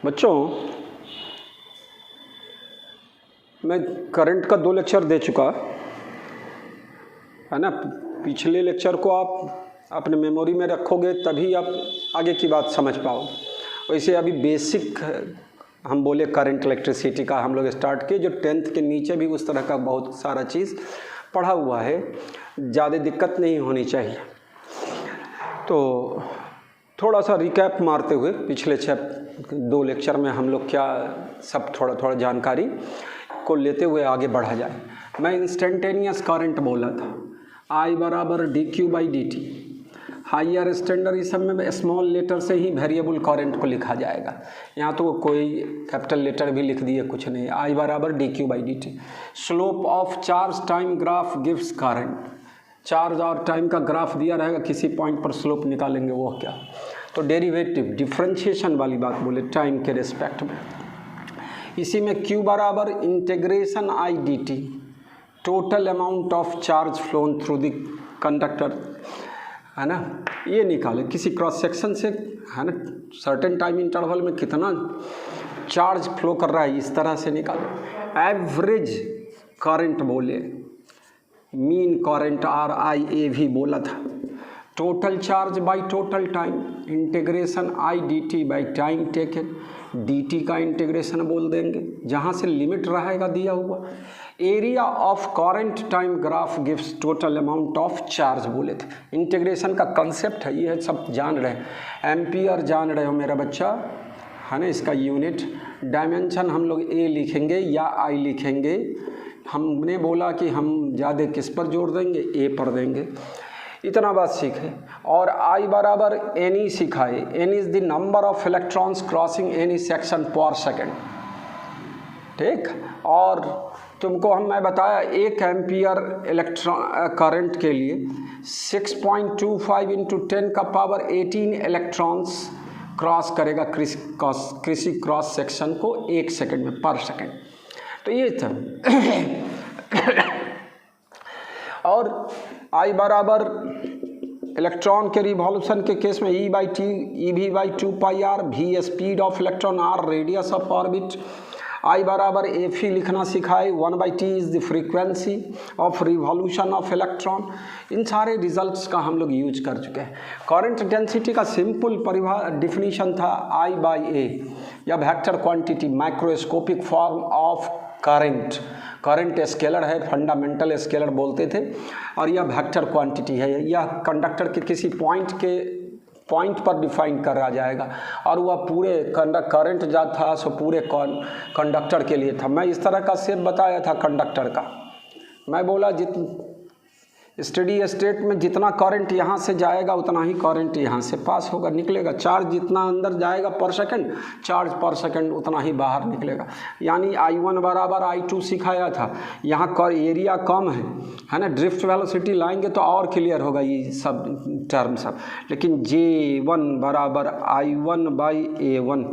बच्चों, मैं करंट का 2 लेक्चर दे चुका है ना। पिछले लेक्चर को आप अपने मेमोरी में रखोगे तभी आप आगे की बात समझ पाओगे। वैसे अभी बेसिक हम बोले करंट इलेक्ट्रिसिटी का हम लोग स्टार्ट किए, जो 10th के नीचे भी उस तरह का बहुत सारा चीज़ पढ़ा हुआ है, ज़्यादा दिक्कत नहीं होनी चाहिए। तो थोड़ा सा रिकैप मारते हुए पिछले 2 लेक्चर में हम लोग क्या सब थोड़ा थोड़ा जानकारी को लेते हुए आगे बढ़ा जाए। मैं इंस्टेंटेनियस करंट बोला था, I बराबर dq/dt। हायर स्टैंडर्ड इस सब में स्मॉल लेटर से ही वेरिएबल करंट को लिखा जाएगा। यहाँ तो कोई कैपिटल लेटर भी लिख दिए कुछ नहीं। I बराबर dq/dt। Slope of charge time graph gives current. Charge और टाइम का ग्राफ दिया रहेगा, किसी पॉइंट पर स्लोप निकालेंगे, वो क्या। तो डेरिवेटिव डिफ्रेंशिएशन वाली बात बोले टाइम के रिस्पेक्ट में। इसी में Q बराबर integration I dt, total amount of charge phloem through the conductor, है ना। ये निकाले किसी क्रॉस सेक्शन से, है ना, सर्टेन टाइम इंटरवल में कितना चार्ज फ्लो कर रहा है, इस तरह से निकाले। एवरेज करंट बोले, मीन करंट RIA भी बोला था। Total charge by total time, integration I dt by time taken, dt का इंटीग्रेशन बोल देंगे जहाँ से लिमिट रहेगा दिया हुआ। Area of current time graph gives total amount of charge बोले थे। इंटीग्रेशन का कंसेप्ट है, ये है सब जान रहे हैं। एम्पियर जान रहे हो मेरा बच्चा, है ना। इसका यूनिट डायमेंशन हम लोग A लिखेंगे या I लिखेंगे। हमने बोला कि हम ज़्यादा किस पर जोर देंगे, A पर देंगे। इतना बात सीखे। और I बराबर NE सिखाए। N is the number of electrons crossing any section पर सेकेंड, ठीक। और तुमको मैं बताया 1 एम्पियर इलेक्ट्रॉन करंट के लिए 6.25 इंटू 10 का पावर 18 इलेक्ट्रॉन्स क्रॉस करेगा किसी क्रॉस सेक्शन को 1 सेकेंड में, पर सेकेंड। तो ये था। और I बराबर इलेक्ट्रॉन के रिवॉल्यूशन के केस में E/T EV/2πr, V speed of electron, R radius of orbit. I बराबर Fe लिखना सिखाए, 1/T is the frequency of revolution of electron. इन सारे रिजल्ट्स का हम लोग यूज कर चुके हैं। करंट डेंसिटी का सिंपल डिफिनीशन था I/A, या vector quantity, microscopic form of current. Current scalar है, फंडामेंटल स्केलर बोलते थे, और यह वेक्टर क्वांटिटी है। यह कंडक्टर के किसी पॉइंट पर डिफाइन करा जाएगा, और वह पूरे करंट जो था सो पूरे कंडक्टर के लिए था। मैं इस तरह का शेप बताया था कंडक्टर का। मैं बोला स्टडी स्टेट में जितना करंट यहाँ से जाएगा उतना ही करंट यहाँ से पास होगा, निकलेगा। चार्ज जितना अंदर जाएगा पर सेकंड, चार्ज पर सेकंड उतना ही बाहर निकलेगा। यानी I1 बराबर I2 सिखाया था। यहाँ का एरिया कम है ना। ड्रिफ्ट वेलोसिटी लाएंगे तो और क्लियर होगा ये सब टर्म सब। लेकिन J1 बराबर I1/A1,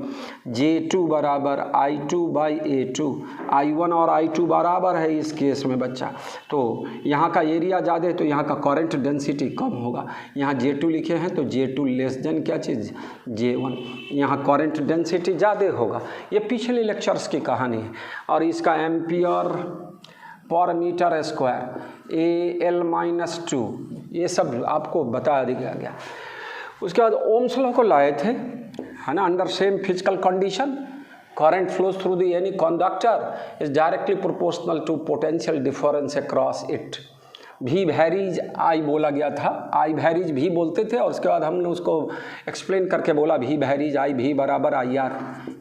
J2 बराबर I2/A2। I1 और I2 बराबर है इस केस में बच्चा। तो यहाँ का एरिया ज़्यादा तो यहाँ का करंट डेंसिटी कम होगा। यहाँ J2 लिखे हैं तो J2 लेस देन क्या चीज़, J1। यहाँ करंट डेंसिटी ज़्यादा होगा। ये पिछले लेक्चर्स की कहानी है। और इसका ampere per metre square, AL-2, ये सब आपको बता दिया गया। उसके बाद ओम्स लॉ को लाए थे, है ना। Under same physical condition current flows through the any conductor is directly proportional to potential difference across it। भी वैरीज I बोला गया था, I वैरीज भी बोलते थे, और उसके बाद हमने उसको एक्सप्लेन करके बोला भी वैरीज I भी बराबर IR।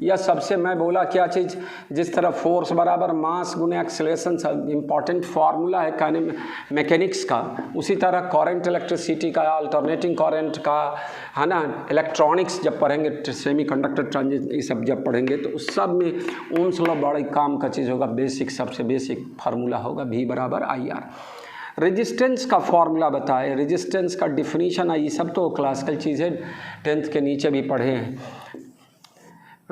यह सबसे मैं बोला क्या चीज़, जिस तरह फोर्स बराबर मास गुने एक्सेलरेशन सब इम्पॉर्टेंट फार्मूला है कहने में मैकेनिक्स का, उसी तरह करंट इलेक्ट्रिसिटी का, अल्टरनेटिंग करंट का, है ना। इलेक्ट्रॉनिक्स जब पढ़ेंगे, सेमी कंडक्टर ट्रांजिस्टर, ये सब जब पढ़ेंगे तो उस सब में ओम्स लॉ बड़ा काम का चीज़ होगा। बेसिक सबसे बेसिक फार्मूला होगा V बराबर IR। रेजिस्टेंस का फॉर्मूला बताए, रेजिस्टेंस का डिफिनीशन है, ये सब तो क्लासिकल चीज़ है, 10th के नीचे भी पढ़े हैं।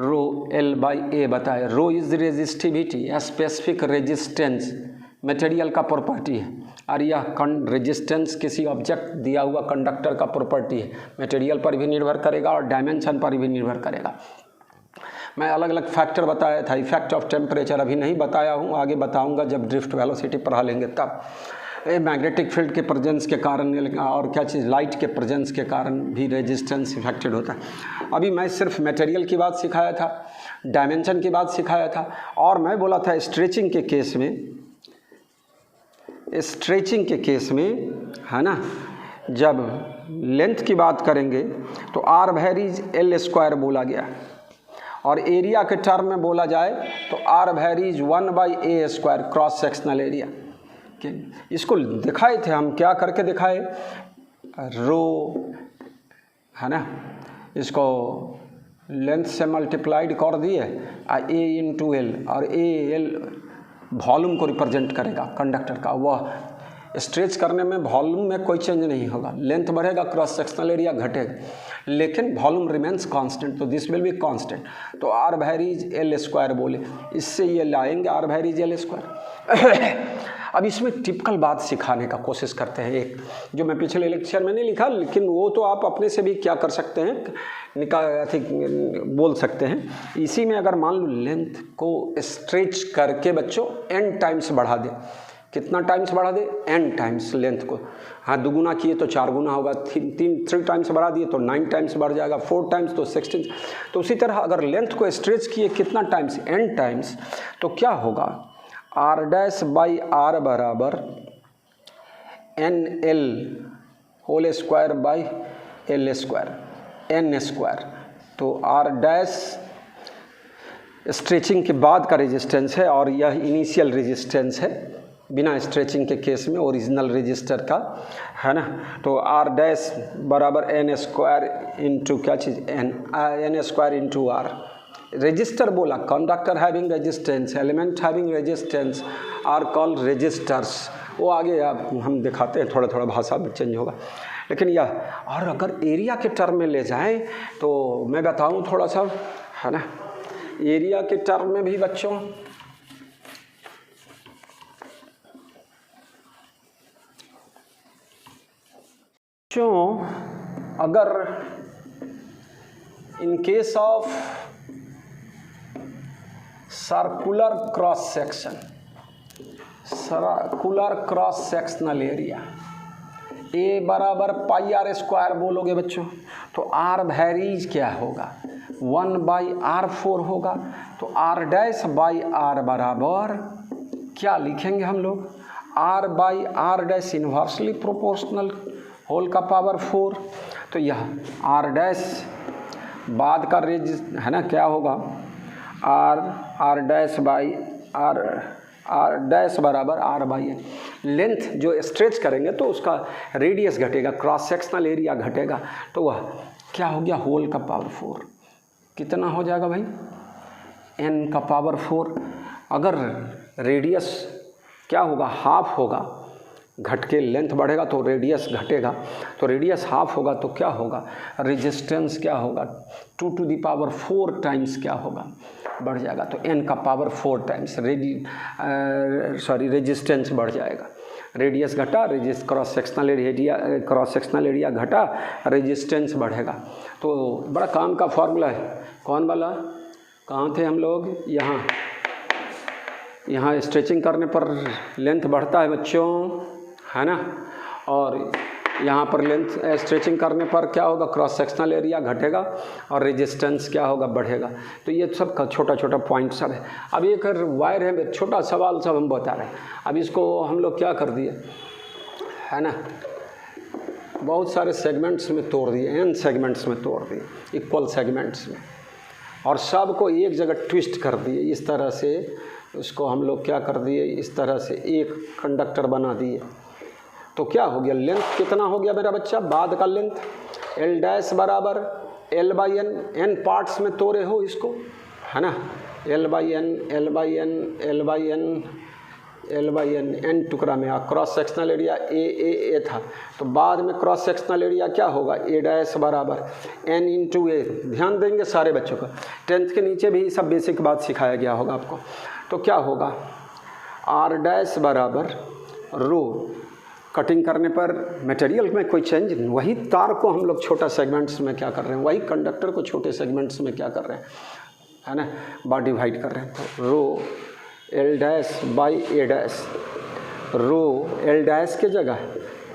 ρL/A बताए। Rho is resistivity, specific resistance material का प्रॉपर्टी है, और यह रेजिस्टेंस किसी ऑब्जेक्ट दिया हुआ कंडक्टर का प्रॉपर्टी है। मटेरियल पर भी निर्भर करेगा और डायमेंशन पर भी निर्भर करेगा। मैं अलग अलग फैक्टर बताया था, इफेक्ट ऑफ टेम्परेचर अभी नहीं बताया हूँ, आगे बताऊँगा जब ड्रिफ्ट वेलोसिटी पढ़ा लेंगे तब। मैग्नेटिक फील्ड के प्रेजेंस के कारण और क्या चीज़, लाइट के प्रेजेंस के कारण भी रेजिस्टेंस इफेक्टेड होता है। अभी मैं सिर्फ मटेरियल की बात सिखाया था, डायमेंशन की बात सिखाया था, और मैं बोला था स्ट्रेचिंग के केस में, है ना, जब लेंथ की बात करेंगे तो आर वेरीज एल स्क्वायर बोला गया, और एरिया के टर्म में बोला जाए तो R varies 1/a² cross sectional area. इसको दिखाए थे हम, क्या करके दिखाए, रो, है ना, इसको लेंथ से मल्टीप्लाइड कर दिए a इंटू एल, और एल वॉल्यूम को रिप्रेजेंट करेगा कंडक्टर का। वह स्ट्रेच करने में वॉल्यूम में कोई चेंज नहीं होगा, लेंथ बढ़ेगा, क्रॉस सेक्शनल एरिया घटेगा, लेकिन वॉल्यूम रिमेंस कांस्टेंट, तो दिस विल बी कांस्टेंट। तो आर वेरीज एल स्क्वायर बोले, इससे ये लाएंगे आर वेरीज एल स्क्वायर। अब इसमें टिपिकल बात सिखाने का कोशिश करते हैं, एक जो मैं पिछले लेक्चर में नहीं लिखा, लेकिन वो तो आप अपने से भी क्या कर सकते हैं, बोल सकते हैं। इसी में अगर मान लो लेंथ को स्ट्रेच करके बच्चों n टाइम्स बढ़ा दे, कितना टाइम्स बढ़ा दे, n टाइम्स लेंथ को, हाँ, दुगुना किए तो 4 गुना होगा, 3 टाइम्स बढ़ा दिए तो 9 टाइम्स बढ़ जाएगा, 4 टाइम्स तो 16। तो उसी तरह अगर लेंथ को स्ट्रेच किए कितना टाइम्स, n टाइम्स, तो क्या होगा, r डैश बाई r बराबर NL whole square by L square, n square. तो r डैश स्ट्रेचिंग के बाद का रेजिस्टेंस है, और यह इनिशियल रेजिस्टेंस है बिना स्ट्रेचिंग के केस में, ओरिजिनल रजिस्टर का, है ना। तो r डैश बराबर n स्क्वायर इंटू क्या चीज़, n square into r। Resistor बोला, conductor having resistance, element having resistance are called resistors. वो आगे हम दिखाते हैं, थोड़ा थोड़ा भाषा में चेंज होगा, लेकिन यह। और अगर एरिया के टर्म में ले जाएं तो मैं बताऊं थोड़ा सा, है ना, एरिया के टर्म में भी बच्चों अगर in case of circular cross sectional area A बराबर पाई आर स्क्वायर बोलोगे बच्चों, तो आर वेरीज क्या होगा, 1/r4 होगा। तो आर डैश बाई आर बराबर क्या लिखेंगे हम लोग, r/r dash inversely proportional whole का पावर 4। तो यह आर डैश बाद का है ना, क्या होगा, R dash by R dash बराबर r/n। लेंथ जो स्ट्रेच करेंगे तो उसका रेडियस घटेगा, क्रॉस सेक्शनल एरिया घटेगा, तो वह क्या हो गया, होल का पावर 4। कितना हो जाएगा भाई, n का पावर 4। अगर रेडियस क्या होगा, हाफ होगा, घट के लेंथ बढ़ेगा तो रेडियस घटेगा, तो रेडियस हाफ होगा तो क्या होगा, रेजिस्टेंस क्या होगा, 2 टू द पावर 4 टाइम्स क्या होगा, बढ़ जाएगा। तो n का पावर 4 टाइम्स रेजिस्टेंस बढ़ जाएगा। रेडियस घटा, क्रॉस सेक्शनल एरिया घटा, रेजिस्टेंस बढ़ेगा। तो बड़ा काम का फॉर्मूला है। कौन वाला, कहाँ थे हम लोग, यहाँ स्ट्रेचिंग करने पर लेंथ बढ़ता है बच्चों, है ना, और यहाँ पर लेंथ स्ट्रेचिंग करने पर क्या होगा, क्रॉस सेक्शनल एरिया घटेगा और रेजिस्टेंस क्या होगा, बढ़ेगा। तो ये सब का छोटा छोटा पॉइंट सब है। अब एक वायर है, छोटा सवाल सब हम बता रहे हैं। अब इसको हम लोग क्या कर दिए, है ना, बहुत सारे सेगमेंट्स में तोड़ दिए, n सेगमेंट्स में तोड़ दिए, इक्वल सेगमेंट्स में, और सब को एक जगह ट्विस्ट कर दिए। इस तरह से उसको हम लोग क्या कर दिए, इस तरह से एक कंडक्टर बना दिए। तो क्या हो गया, लेंथ कितना हो गया मेरा बच्चा, बाद का लेंथ L डैश बराबर L/n, n पार्ट्स में तोड़े हो इसको, है ना, L/n n टुकड़ा में। क्रॉस सेक्शनल एरिया ए था, तो बाद में क्रॉस सेक्शनल एरिया क्या होगा, A डैश बराबर n इंटू ए। ध्यान देंगे सारे बच्चों का, 10th के नीचे भी सब बेसिक बात सिखाया गया होगा आपको। तो क्या होगा, R डैश बराबर रो, कटिंग करने पर मटेरियल में कोई चेंज नहीं, वही तार को हम लोग छोटा सेगमेंट्स में क्या कर रहे हैं, वही कंडक्टर को छोटे सेगमेंट्स में क्या कर रहे हैं, है ना, बार डिवाइड कर रहे हैं। तो rho L dash by A dash, rho L dash के जगह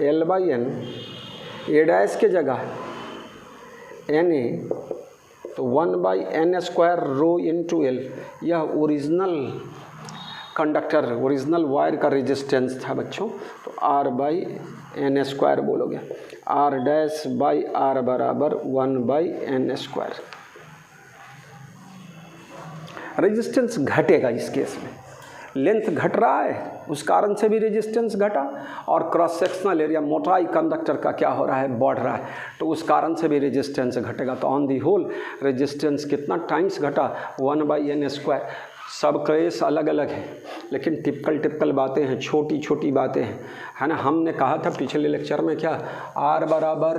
L by N, A dash के जगह एन ए, तो 1/n² रो इंटू एल। यह ओरिजिनल कंडक्टर, ओरिजिनल वायर का रेजिस्टेंस था बच्चों। तो r/n² बोलोगे, r डैश बाई r बराबर 1/n²। रेजिस्टेंस घटेगा इस केस में, लेंथ घट रहा है उस कारण से भी रेजिस्टेंस घटा, और क्रॉस सेक्शनल एरिया मोटाई कंडक्टर का क्या हो रहा है, बढ़ रहा है, तो उस कारण से भी रेजिस्टेंस घटेगा। तो ऑन दी होल रेजिस्टेंस कितना टाइम्स घटा, 1/n²। सब केस अलग अलग है, लेकिन टिपिकल बातें हैं, छोटी छोटी बातें हैं, है ना। हमने कहा था पिछले लेक्चर में क्या, r बराबर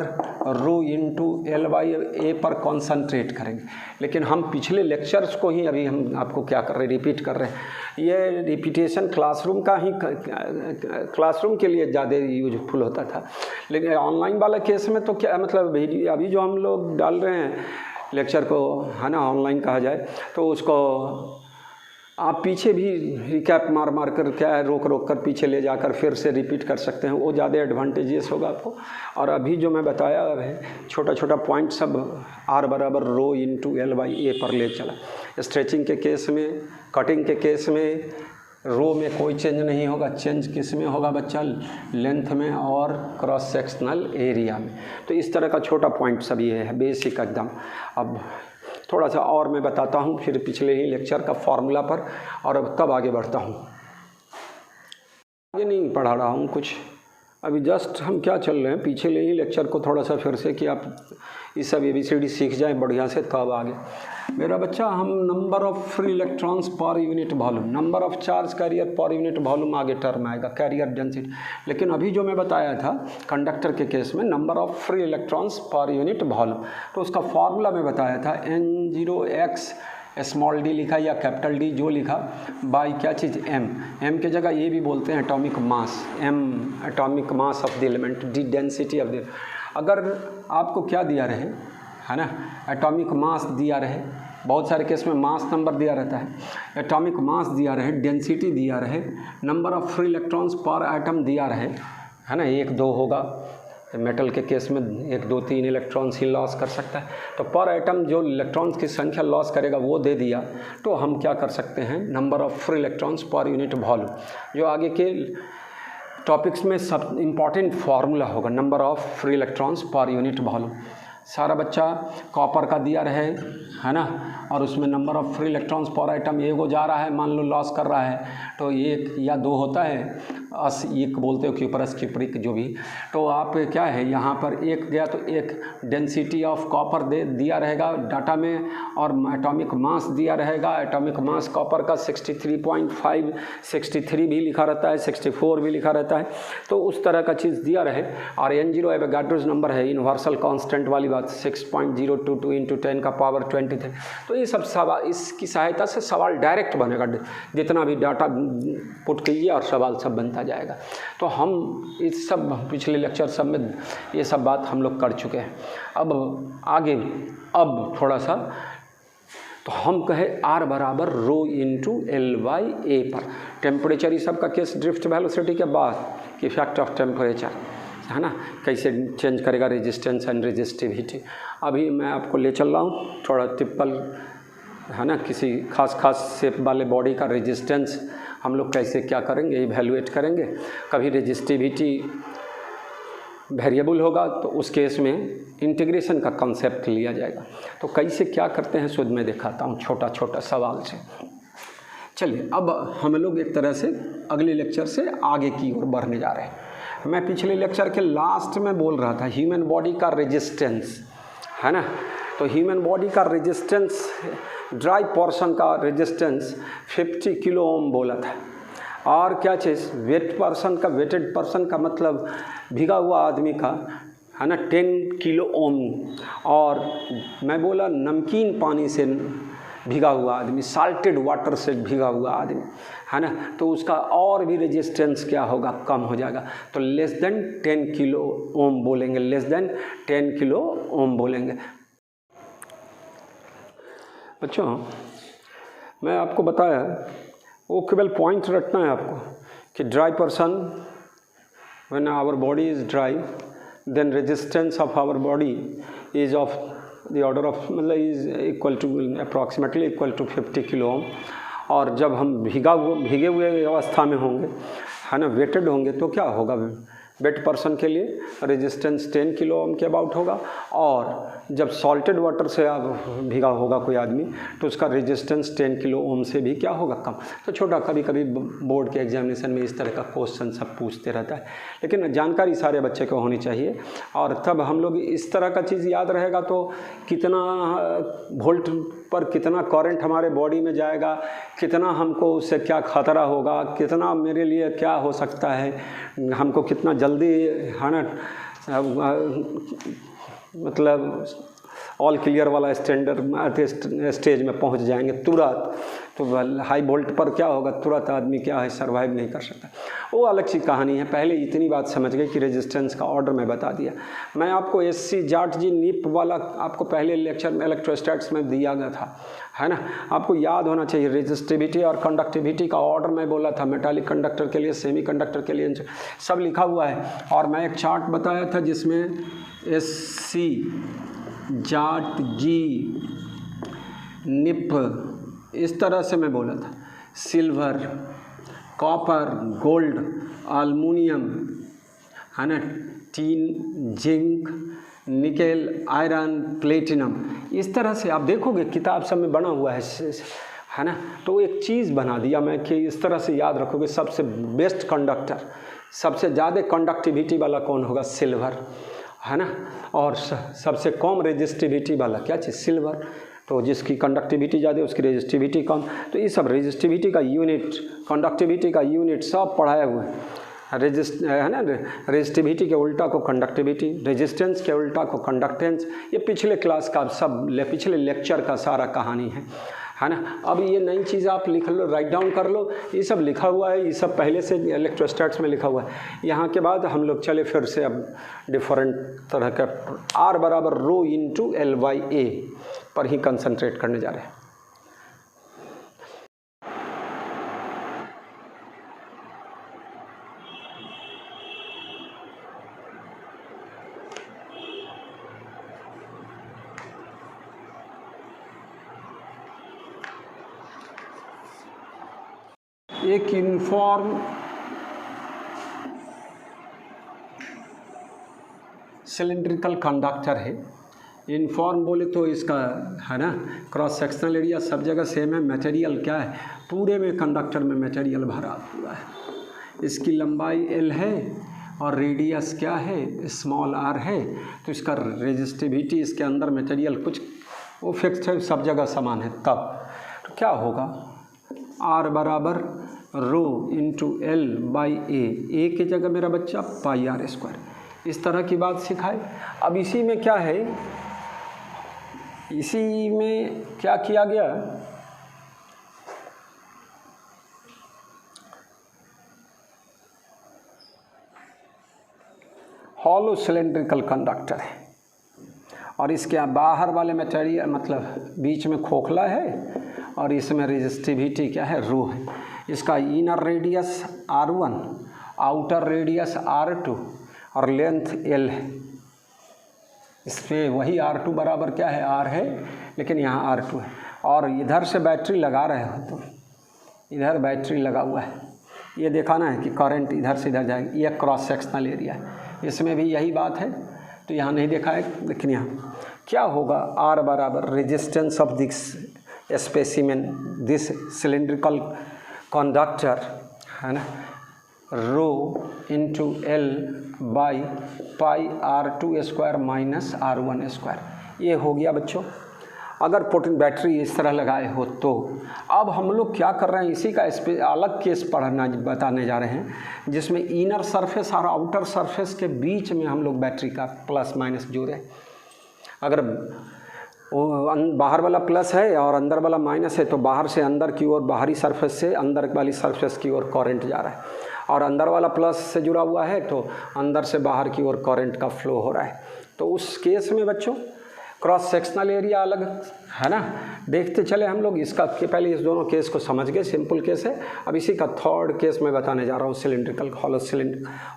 रो इंटू एल बाई ए पर कॉन्सनट्रेट करेंगे, लेकिन हम पिछले लेक्चर्स को ही अभी हम आपको क्या कर रहे हैं, रिपीट कर रहे हैं। ये रिपीटेशन क्लासरूम का ही, क्लासरूम के लिए ज़्यादा यूजफुल होता था, लेकिन ऑनलाइन वाला केस में तो क्या मतलब, अभी जो हम लोग डाल रहे हैं लेक्चर को, है ना, ऑनलाइन कहा जाए, तो उसको आप पीछे भी रिकैप मार कर, क्या है, रोक कर पीछे ले जाकर फिर से रिपीट कर सकते हैं, वो ज़्यादा एडवांटेजियस होगा आपको। और अभी जो मैं बताया है छोटा छोटा पॉइंट सब r बराबर रो इंटू एल बाई ए पर ले चला। स्ट्रेचिंग के केस में, कटिंग के केस में रो में कोई चेंज नहीं होगा, चेंज किस में होगा बच्चा, लेंथ में और क्रॉस सेक्शनल एरिया में। तो इस तरह का छोटा पॉइंट सब ये है, बेसिक एकदम। अब थोड़ा सा और मैं बताता हूँ फिर पिछले ही लेक्चर का फॉर्मूला पर, और अब तब आगे बढ़ता हूँ। आगे नहीं पढ़ा रहा हूँ कुछ, अभी जस्ट हम क्या चल रहे हैं, पिछले ही लेक्चर को थोड़ा सा फिर से कि आप ये सब ABCD सीख जाएं बढ़िया से, तब आगे। मेरा बच्चा, हम number of free electrons per unit volume, number of charge carrier per unit volume आगे टर्म आएगा, कैरियर डेंसिटी। लेकिन अभी जो मैं बताया था कंडक्टर के केस में number of free electrons per unit volume, तो उसका फॉर्मूला मैं बताया था N0x स्मॉल डी लिखा या कैपिटल डी जो लिखा, बाई क्या चीज़ m के जगह ये भी बोलते हैं atomic mass, m atomic mass of the element, d density of the. अगर आपको क्या दिया रहे, है ना, एटॉमिक मास दिया रहे, बहुत सारे केस में मास नंबर दिया रहता है, एटॉमिक मास दिया रहे, डेंसिटी दिया रहे, नंबर ऑफ फ्री इलेक्ट्रॉन्स पर एटम दिया रहे, है ना, 1 2 होगा, मेटल के केस में 1 2 3 इलेक्ट्रॉन्स ही लॉस कर सकता है, तो पर एटम जो इलेक्ट्रॉन्स की संख्या लॉस करेगा वो दे दिया, तो हम क्या कर सकते हैं, number of free electrons per unit volume, जो आगे के टॉपिक्स में सब इम्पॉर्टेंट फार्मूला होगा, number of free electrons per unit volume. सारा बच्चा कॉपर का दिया रहे, है ना, और उसमें नंबर ऑफ फ्री इलेक्ट्रॉन्स पर आइटम 1 जा रहा है, मान लो लॉस कर रहा है, तो 1 या 2 होता है, एक बोलते हो क्यूपरस क्यूपरिक जो भी, तो आप क्या है यहाँ पर 1 गया तो 1 डेंसिटी ऑफ कॉपर दे दिया रहेगा डाटा में, और एटॉमिक मास दिया रहेगा, एटॉमिक मास कॉपर का 63.5, 63 भी लिखा रहता है, 64 भी लिखा रहता है, तो उस तरह का चीज़ दिया रहे। और N0 एवोगाड्रोस नंबर है, यूनिवर्सल कांस्टेंट वाली बात, 6.022 इंटू 10 का पावर 23। तो ये सब सवाल, इसकी सहायता से सवाल डायरेक्ट बनेगा, जितना भी डाटा पुट कीजिए और सवाल सब बनता जाएगा। तो हम इस सब पिछले लेक्चर सब में ये सब बात हम लोग कर चुके हैं। अब आगे, अब थोड़ा सा, तो हम कहे R बराबर रो इंटू एल बाई ए पर, टेम्परेचर, ये सब का केस ड्रिफ्ट वेलोसिटी के बाद कि इफेक्ट ऑफ टेम्परेचर, है ना, कैसे चेंज करेगा रेजिस्टेंस एंड रेजिस्टिविटी। अभी मैं आपको ले चल रहा हूँ थोड़ा टिप्पल, है ना, किसी खास शेप वाले बॉडी का रेजिस्टेंस हम लोग कैसे क्या करेंगे, इवैल्यूएट करेंगे। कभी रेजिस्टिविटी वेरिएबल होगा तो उस केस में इंटीग्रेशन का कॉन्सेप्ट लिया जाएगा। तो कैसे क्या करते हैं शुद्ध में दिखाता हूँ छोटा छोटा सवाल से। चलिए, अब हम लोग एक तरह से अगले लेक्चर से आगे की ओर बढ़ने जा रहे हैं। मैं पिछले लेक्चर के लास्ट में बोल रहा था ह्यूमन बॉडी का रेजिस्टेंस, है ना, तो ह्यूमन बॉडी का रेजिस्टेंस, ड्राई पोर्शन का रेजिस्टेंस 50 किलो ओम बोला था, और क्या चीज़, वेट पर्सन का, वेटेड पर्सन का मतलब भीगा हुआ आदमी का, है ना, 10 किलो ओम, और मैं बोला नमकीन पानी से भीगा हुआ आदमी, साल्टेड वाटर से भीगा हुआ आदमी, है ना, तो उसका और भी रेजिस्टेंस क्या होगा, कम हो जाएगा। तो लेस देन 10 किलो ओम बोलेंगे, लेस देन 10 किलो ओम बोलेंगे। बच्चों, मैं आपको बताया वो केवल पॉइंट रटना है आपको कि dry person, when our body is dry then resistance of our body is of the order of मतलब is equal to approximately equal to 50 kilo ohm. और जब हम भीगे हुए अवस्था में होंगे, है ना, वेटेड होंगे, तो क्या होगा, वेट पर्सन के लिए रेजिस्टेंस 10 किलो ओम के अबाउट होगा। और जब सॉल्टेड वाटर से भीगा होगा कोई आदमी तो उसका रेजिस्टेंस 10 किलो ओम से भी क्या होगा, कम। तो छोटा, कभी कभी बोर्ड के एग्जामिनेशन में इस तरह का क्वेश्चन सब पूछते रहता है, लेकिन जानकारी सारे बच्चे को होनी चाहिए। और तब हम लोग इस तरह का चीज़ याद रहेगा तो कितना वोल्ट पर कितना करंट हमारे बॉडी में जाएगा, कितना हमको उससे क्या खतरा होगा, कितना मेरे लिए क्या हो सकता है, हमको कितना जल्दी, है ना, मतलब ऑल क्लियर वाला स्टेज में पहुंच जाएंगे तुरंत। तो हाई वोल्ट पर क्या होगा, तुरंत आदमी क्या है सर्वाइव नहीं कर सकता। वो अलग सी कहानी है। पहले इतनी बात समझ गए कि रेजिस्टेंस का ऑर्डर मैं बता दिया। मैं आपको SC जाट जी निप वाला आपको पहले लेक्चर में इलेक्ट्रोस्टैटिक्स में दिया गया था, है ना, आपको याद होना चाहिए। रेजिस्टिविटी और कंडक्टिविटी का ऑर्डर मैं बोला था, मेटालिक कंडक्टर के लिए, सेमी कंडक्टर के लिए, सब लिखा हुआ है। और मैं एक चार्ट बताया था जिसमें SC जाट जी निप इस तरह से मैं बोला था, सिल्वर, कॉपर, गोल्ड, एल्युमिनियम, है ना, tin, zinc, nickel, iron, platinum, इस तरह से आप देखोगे किताब सब में बना हुआ है ना। तो एक चीज़ बना दिया मैं कि इस तरह से याद रखोगे। सबसे बेस्ट कंडक्टर, सबसे ज़्यादा कंडक्टिविटी वाला कौन होगा, सिल्वर, है ना। और सबसे कम रेजिस्टिविटी वाला क्या चीज़, सिल्वर। तो जिसकी कंडक्टिविटी ज़्यादा उसकी रेजिस्टिविटी कम। तो ये सब रेजिस्टिविटी का यूनिट, कंडक्टिविटी का यूनिट सब पढ़ाए हुए हैं। है ना, रेजिस्टिविटी के उल्टा को कंडक्टिविटी, रेजिस्टेंस के उल्टा को कंडक्टेंस। ये पिछले क्लास का सब पिछले लेक्चर का सारा कहानी है ना। अब ये नई चीज़ आप लिख लो, राइट डाउन कर लो, ये सब लिखा हुआ है, ये सब पहले से इलेक्ट्रोस्टैट्स में लिखा हुआ है। यहाँ के बाद हम लोग चले फिर से अब डिफरेंट तरह का R बराबर रो इंटू L/A पर ही कंसंट्रेट करने जा रहे हैं। एक यूनिफॉर्म सिलिंड्रिकल कंडक्टर है। यूनिफॉर्म बोले तो इसका, है ना, क्रॉस सेक्शनल एरिया सब जगह सेम है। मटेरियल क्या है, पूरे में कंडक्टर में मटेरियल भरा हुआ है। इसकी लंबाई L है और रेडियस क्या है, स्मॉल r है। तो इसका रेजिस्टिविटी, इसके अंदर मटेरियल कुछ वो फिक्स्ड है, सब जगह समान है। तब तो क्या होगा, R बराबर रो इंटू L/A, A की जगह मेरा बच्चा πr²। इस तरह की बात सिखाए। अब इसी में क्या है, इसी में क्या किया गया, हॉलो सिलेंड्रिकल कंडक्टर है और इसके बाहर वाले मटेरियल मतलब बीच में खोखला है और इसमें रेजिस्टिविटी क्या है, रो है। इसका inner radius R1, outer radius R2 और लेंथ L है। इस पर वही R2 बराबर क्या है, R है, लेकिन यहाँ R2 है। और इधर से बैटरी लगा रहे हो तो इधर बैटरी लगा हुआ है, ये दिखाना है कि करंट इधर से इधर जाएगी। ये क्रॉस सेक्शनल एरिया है, इसमें भी यही बात है। तो यहाँ नहीं देखा है, लेकिन यहाँ क्या होगा, R बराबर resistance of this specimen, this cylindrical conductor, है ना, rho into L/πr2² minus R1²। ये हो गया बच्चों। अगर पोटेंशियल बैटरी इस तरह लगाए हो तो अब हम लोग क्या कर रहे हैं, इसी का अलग केस बताने जा रहे हैं, जिसमें इनर सरफेस और आउटर सरफेस के बीच में हम लोग बैटरी का प्लस माइनस जोड़े। अगर बाहर वाला प्लस है और अंदर वाला माइनस है तो बाहर से अंदर की ओर, बाहरी सरफेस से अंदर वाली सरफेस की ओर करंट जा रहा है, और अंदर वाला प्लस से जुड़ा हुआ है तो अंदर से बाहर की ओर करंट का फ्लो हो रहा है। तो उस केस में बच्चों क्रॉस सेक्शनल एरिया अलग है ना, देखते चले हम लोग इसका कि पहले इस दोनों केस को समझ गए, सिंपल केस है। अब इसी का थर्ड केस मैं बताने जा रहा हूँ, सिलिंड्रिकल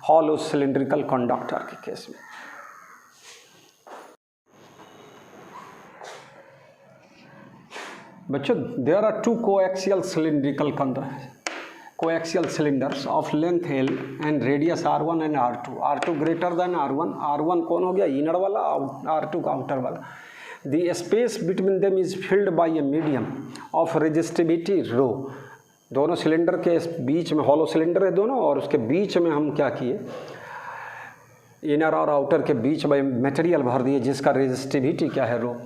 हॉलो सिलिंड्रिकल कंडक्टर के केस में। बच्चों, there are two coaxial cylinders of length L and radius R1 and R2 greater than R1 कौन हो गया, इनर वाला, R2 आउटर वाला। The space between them is filled by a medium of resistivity rho। दोनों cylinder के बीच में, hollow cylinder है दोनों, और उसके बीच में हम क्या किए, इनर और आउटर के बीच में मटेरियल भर दिए जिसका रेजिस्टिविटी क्या है, रो।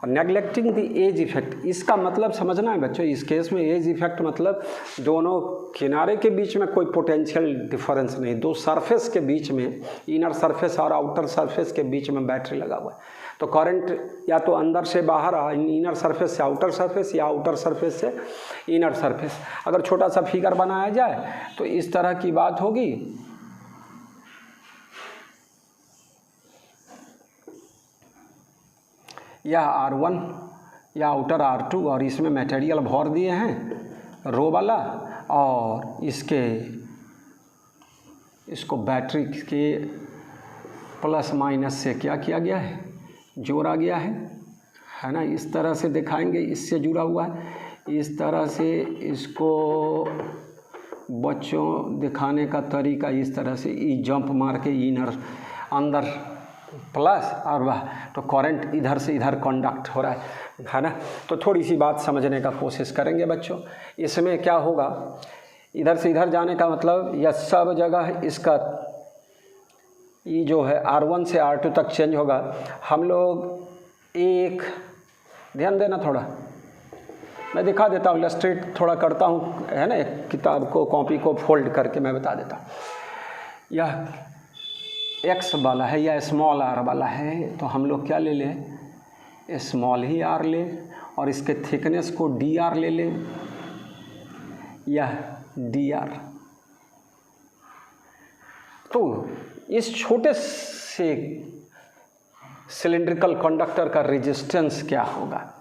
और नेग्लेक्टिंग द एज इफेक्ट, इसका मतलब समझना है बच्चों, इस केस में एज इफेक्ट मतलब दोनों किनारे के बीच में कोई पोटेंशियल डिफरेंस नहीं, दो सरफेस के बीच में, इनर सरफेस और आउटर सरफेस के बीच में बैटरी लगा हुआ है, तो करंट या तो अंदर से बाहर इनर सरफेस से आउटर सरफेस या आउटर सरफेस से इनर सरफेस। अगर छोटा सा फिगर बनाया जाए तो इस तरह की बात होगी। यह R1 या आउटर R2 और इसमें मटेरियल भर दिए हैं रो वाला, और इसको बैटरी के प्लस माइनस से क्या किया गया है, जोड़ा गया है ना। इस तरह से दिखाएंगे, इससे जुड़ा हुआ है, इस तरह से इसको बच्चों दिखाने का तरीका इस तरह से, जंप मार के इनर अंदर प्लस और वह, तो करंट इधर से इधर कंडक्ट हो रहा है ना। तो थोड़ी सी बात समझने का कोशिश करेंगे बच्चों। इसमें क्या होगा, इधर से इधर जाने का मतलब यह सब जगह इसका ये जो है R1 से R2 तक चेंज होगा। हम लोग एक ध्यान देना, थोड़ा मैं दिखा देता हूँ, इलस्ट्रेट थोड़ा करता हूँ, है ना, एक किताब को, कॉपी को फोल्ड करके मैं बता देता हूँ। यह x वाला है या स्मॉल r वाला है, तो हम लोग क्या ले लें, स्मॉल ही r ले, और इसके थिकनेस को dr ले लें, यह dr। तो इस छोटे से सिलिंड्रिकल कंडक्टर का रेजिस्टेंस क्या होगा,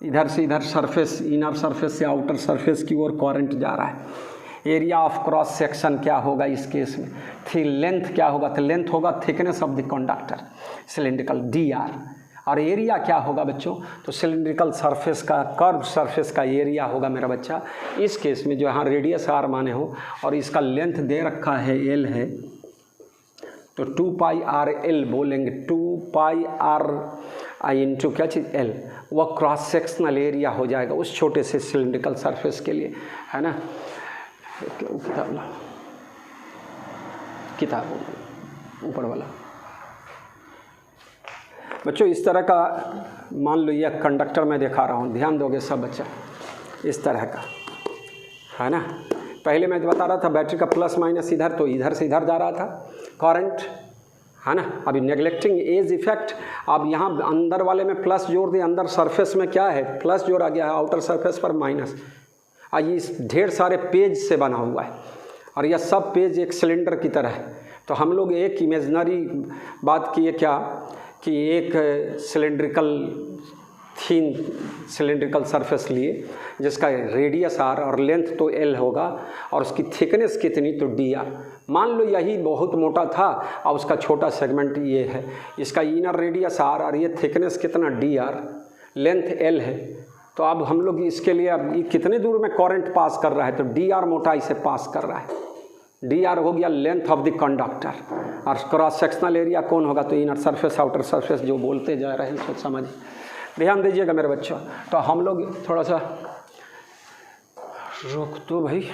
इधर से इधर सरफेस, इनर सरफेस से आउटर सरफेस की ओर करंट जा रहा है। एरिया ऑफ क्रॉस सेक्शन क्या होगा इस केस में, थी लेंथ क्या होगा, तो लेंथ होगा thickness of the conductor cylindrical dr, और एरिया क्या होगा बच्चों, तो सिलिंड्रिकल सरफेस का, कर्व सरफेस का एरिया होगा मेरा बच्चा। इस केस में जो यहाँ रेडियस r माने हो और इसका लेंथ दे रखा है l है, तो 2 पाई r l बोलेंगे, 2 पाई r इंटू क्या चीज़ l, वह क्रॉस सेक्शनल एरिया हो जाएगा उस छोटे से सिलिंड्रिकल सरफेस के लिए, है ना। किताब ऊपर वाला बच्चों, इस तरह का मान लो यह कंडक्टर मैं दिखा रहा हूँ, ध्यान दोगे सब बच्चा, इस तरह का है ना। पहले मैं बता रहा था बैटरी का प्लस माइनस इधर, तो इधर से इधर जा रहा था करंट, है ना। अभी नेग्लेक्टिंग एज इफेक्ट, अब यहाँ अंदर वाले में प्लस जोड़ दिए, अंदर सरफेस में क्या है, प्लस जोड़ा गया है, आउटर सरफेस पर माइनस। ये ढेर सारे पेज से बना हुआ है, और यह सब पेज एक सिलेंडर की तरह है। तो हम लोग एक इमेजनरी बात किए क्या, कि एक सिलेंड्रिकल थीन सिलेंड्रिकल सरफेस लिए जिसका रेडियस r और लेंथ तो l होगा, और उसकी थिकनेस कितनी, तो dr। मान लो यही बहुत मोटा था और उसका छोटा सेगमेंट ये है, इसका इनर रेडियस r और ये थिकनेस कितना dr, लेंथ l है। तो अब हम लोग इसके लिए, अब ये कितने दूर में करंट पास कर रहा है, तो dr मोटाई से पास कर रहा है, dr हो गया लेंथ ऑफ द कंडक्टर, और क्रॉस सेक्शनल एरिया कौन होगा, तो इनर सरफेस आउटर सरफेस जो बोलते जा रहे हैं सोच समझ ध्यान दीजिएगा मेरे बच्चों। तो हम लोग थोड़ा सा रोक दो भाई,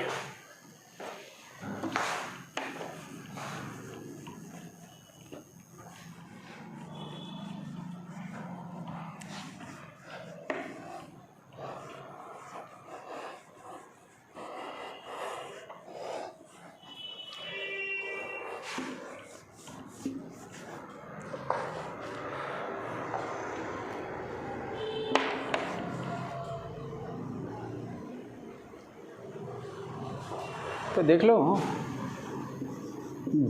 तो देख लो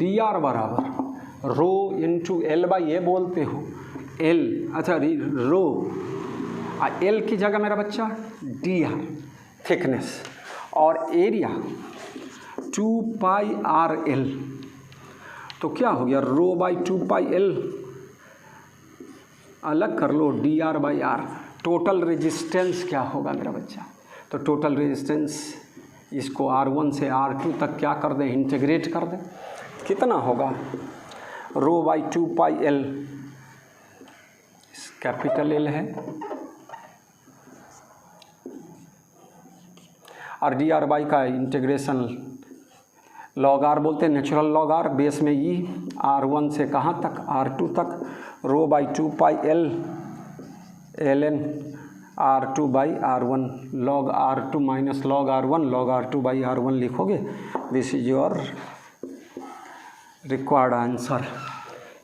dr बराबर रो इंटू l बाई ए बोलते हो l, अच्छा रो एल की जगह मेरा बच्चा डी आर थिकनेस, और एरिया 2πr_l, तो क्या हो गया ρ/2πl, अलग कर लो dr/r। टोटल रेजिस्टेंस क्या होगा मेरा बच्चा, तो टोटल रेजिस्टेंस इसको R1 से R2 तक क्या कर दें, इंटीग्रेट कर दें, कितना होगा ρ/2πl, कैपिटल L है, और dr/, का इंटीग्रेशन log r बोलते हैं, नेचुरल log r, बेस में ई, R1 से कहाँ तक, R2 तक, ρ/2πl ln R2/R1 log R2 minus log R1 log R2/R1 लिखोगे। This is your required answer.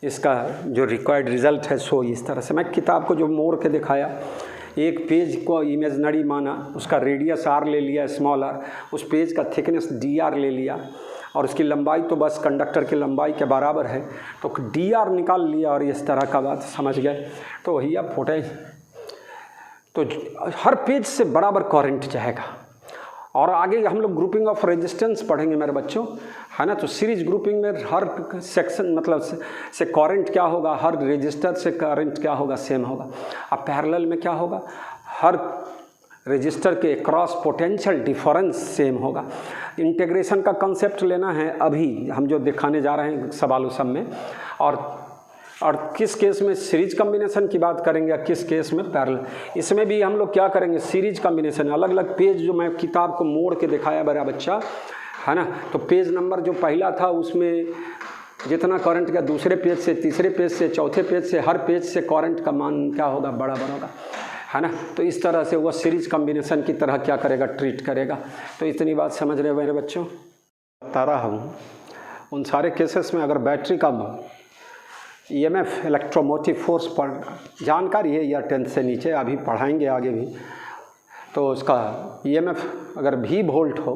इसका जो रिक्वायर्ड रिजल्ट है सो इस तरह से। मैं किताब को जो मोड़ के दिखाया, एक पेज को इमेजनरी माना, उसका रेडियस r ले लिया स्मॉल r, उस पेज का थिकनेस dr ले लिया, और उसकी लंबाई तो बस कंडक्टर की लंबाई के बराबर है, तो dr निकाल लिया, और इस तरह का बात समझ गए। तो वही अब फुटेज, तो हर पेज से बराबर करंट जाएगा। और आगे हम लोग ग्रुपिंग ऑफ रेजिस्टेंस पढ़ेंगे मेरे बच्चों, है ना। तो सीरीज ग्रुपिंग में हर सेक्शन मतलब से करंट क्या होगा, हर रेजिस्टर से करंट क्या होगा, सेम होगा। अब पैरेलल में क्या होगा, हर रजिस्टर के क्रॉस पोटेंशियल डिफरेंस सेम होगा। इंटीग्रेशन का कंसेप्ट लेना है अभी हम जो दिखाने जा रहे हैं सवालों सब में, और किस केस में सीरीज कम्बिनेशन की बात करेंगे, किस केस में पैरेलल। इसमें भी हम लोग क्या करेंगे, सीरीज कम्बिनेशन, अलग अलग पेज जो मैं किताब को मोड़ के दिखाया मेरा बच्चा, है ना। तो पेज नंबर जो पहला था उसमें जितना करंट का, दूसरे पेज से, तीसरे पेज से, चौथे पेज से, हर पेज से करंट का मान क्या होगा, बराबर होगा, है ना। तो इस तरह से वो सीरीज कम्बिनेशन की तरह क्या करेगा, ट्रीट करेगा। तो इतनी बात समझ रहे हो मेरे बच्चों। बता रहा हूँ उन सारे केसेस में अगर बैटरी का EMF इलेक्ट्रोमोटिव फोर्स पर जानकारी है या 10th से नीचे, अभी पढ़ाएंगे आगे भी, तो उसका EMF अगर V वोल्ट हो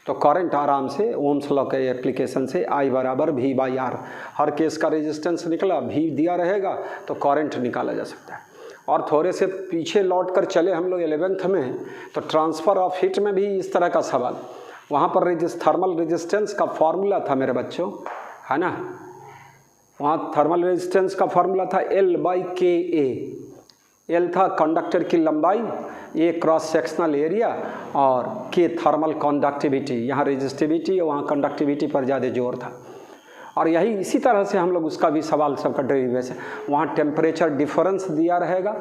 तो करंट आराम से ओम्स लॉ के एप्लीकेशन से I = V/R, हर केस का रेजिस्टेंस निकला, V दिया रहेगा तो करंट निकाला जा सकता है। और थोड़े से पीछे लौट कर चले हम लोग 11th में, तो ट्रांसफ़र ऑफ हीट में भी इस तरह का सवाल, वहाँ पर थर्मल रेजिस्टेंस का फॉर्मूला था मेरे बच्चों, है ना। वहाँ थर्मल रेजिस्टेंस का फॉर्मूला था L/Ka। L था कंडक्टर की लंबाई, A क्रॉस सेक्शनल एरिया, और K थर्मल कंडक्टिविटी, यहाँ रेजिस्टिविटी और वहाँ कंडक्टिविटी पर ज़्यादा जोर था। और यही इसी तरह से हम लोग उसका भी सवाल सबका डेरिवेशन, वहाँ टेम्परेचर डिफरेंस दिया रहेगा,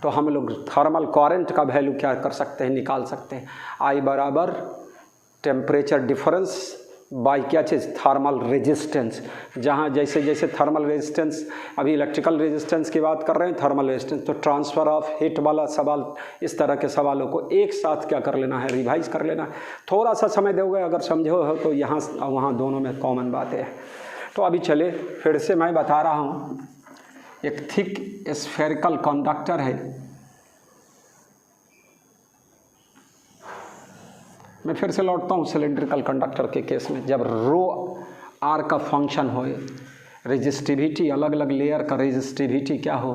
तो हम लोग थर्मल करंट का वैल्यू क्या कर सकते हैं, निकाल सकते हैं। I = टेम्परेचर डिफरेंस बाई क्या चीज़, थर्मल रेजिस्टेंस। जहाँ जैसे जैसे थर्मल रेजिस्टेंस, अभी इलेक्ट्रिकल रेजिस्टेंस की बात कर रहे हैं, थर्मल रेजिस्टेंस, तो ट्रांसफ़र ऑफ हीट वाला सवाल, इस तरह के सवालों को एक साथ क्या कर लेना है, रिवाइज कर लेना है। थोड़ा सा समय दोगे अगर समझो हो तो यहाँ वहाँ दोनों में कॉमन बातें हैं। तो अभी चले फिर से मैं बता रहा हूँ, एक थिक स्फेरिकल कंडक्टर है, मैं फिर से लौटता हूँ सिलेंड्रिकल कंडक्टर के केस में। जब ρr का फंक्शन हो, रेजिस्टिविटी, अलग अलग लेयर का रेजिस्टिविटी क्या हो,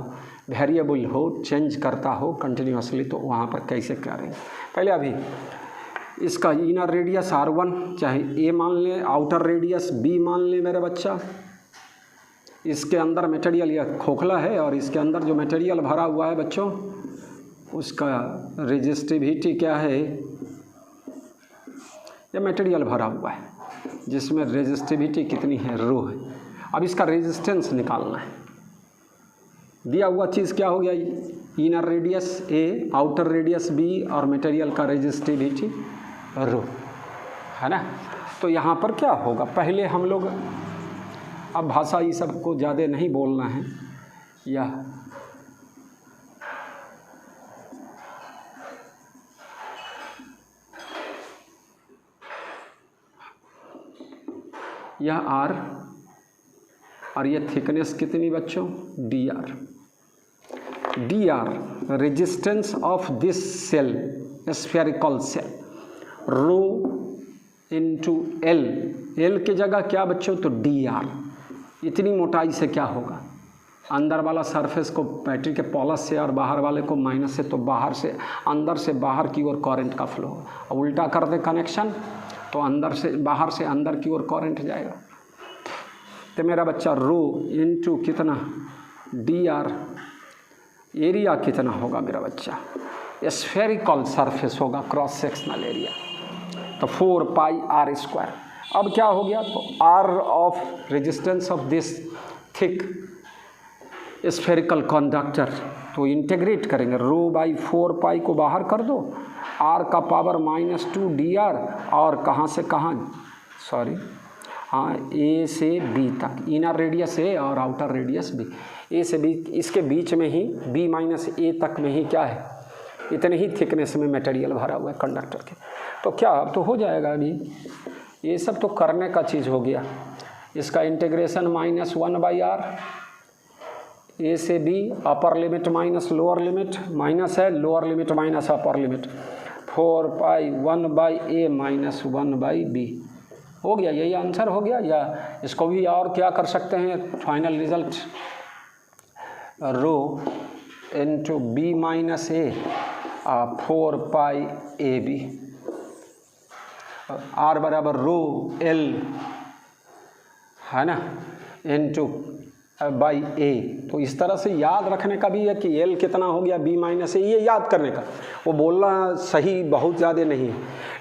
वेरिएबल हो, चेंज करता हो कंटिन्यूसली, तो वहाँ पर कैसे करेंगे। पहले अभी इसका इनर रेडियस R1 चाहे A मान लें, आउटर रेडियस B मान लें मेरे बच्चा। इसके अंदर मटेरियल यह खोखला है, और इसके अंदर जो मटेरियल भरा हुआ है बच्चों, उसका रेजिस्टिविटी क्या है, यह मटेरियल भरा हुआ है जिसमें रेजिस्टिविटी कितनी है, ρ है। अब इसका रेजिस्टेंस निकालना है। दिया हुआ चीज़ क्या हो गया, inner radius A, outer radius B, और मटेरियल का रेजिस्टिविटी ρ, है ना। तो यहाँ पर क्या होगा, पहले हम लोग, अब भाषा ये सब को ज़्यादा नहीं बोलना है, यह R, और ये थिकनेस कितनी बच्चों, dr resistance of this shell, spherical shell, ρ × L, L की जगह क्या बच्चों, तो dr। इतनी मोटाई से क्या होगा, अंदर वाला सरफेस को बैटरी के प्लस से और बाहर वाले को माइनस से, तो बाहर से अंदर से बाहर की ओर करंट का फ्लो होगा। उल्टा कर दे कनेक्शन तो अंदर से बाहर से अंदर की ओर करंट जाएगा। तो मेरा बच्चा रो इनटू कितना डी आर, एरिया कितना होगा मेरा बच्चा, स्फेरिकल सरफेस होगा, क्रॉस सेक्शनल एरिया, तो 4 पाई आर स्क्वायर। अब क्या हो गया, तो R of resistance of this thick spherical conductor, तो इंटीग्रेट करेंगे, रो बाई 4 पाई को बाहर कर दो, आर का पावर -2 डी आर, और कहाँ से कहाँ, सॉरी हाँ, ए से बी तक, इनर रेडियस ए और आउटर रेडियस बी, ए से बी, इसके बीच में ही बी माइनस ए तक में ही क्या है, इतने ही थिकनेस में मटेरियल भरा हुआ है कंडक्टर के। तो क्या अब तो हो जाएगा, अभी ये सब तो करने का चीज़ हो गया। इसका इंटीग्रेशन -1/r, ए से b, upper limit minus lower limit, minus है lower limit minus upper limit, 4 pi 1/a माइनस 1/b हो गया। यही आंसर हो गया, या इसको भी और क्या कर सकते हैं, final result rho into B minus A 4 pi A B, R बराबर रो एल है ना इनटू बाई ए। तो इस तरह से याद रखने का भी है कि एल कितना हो गया, बी माइनस ए, ये याद करने का, वो बोलना सही बहुत ज़्यादा नहीं है,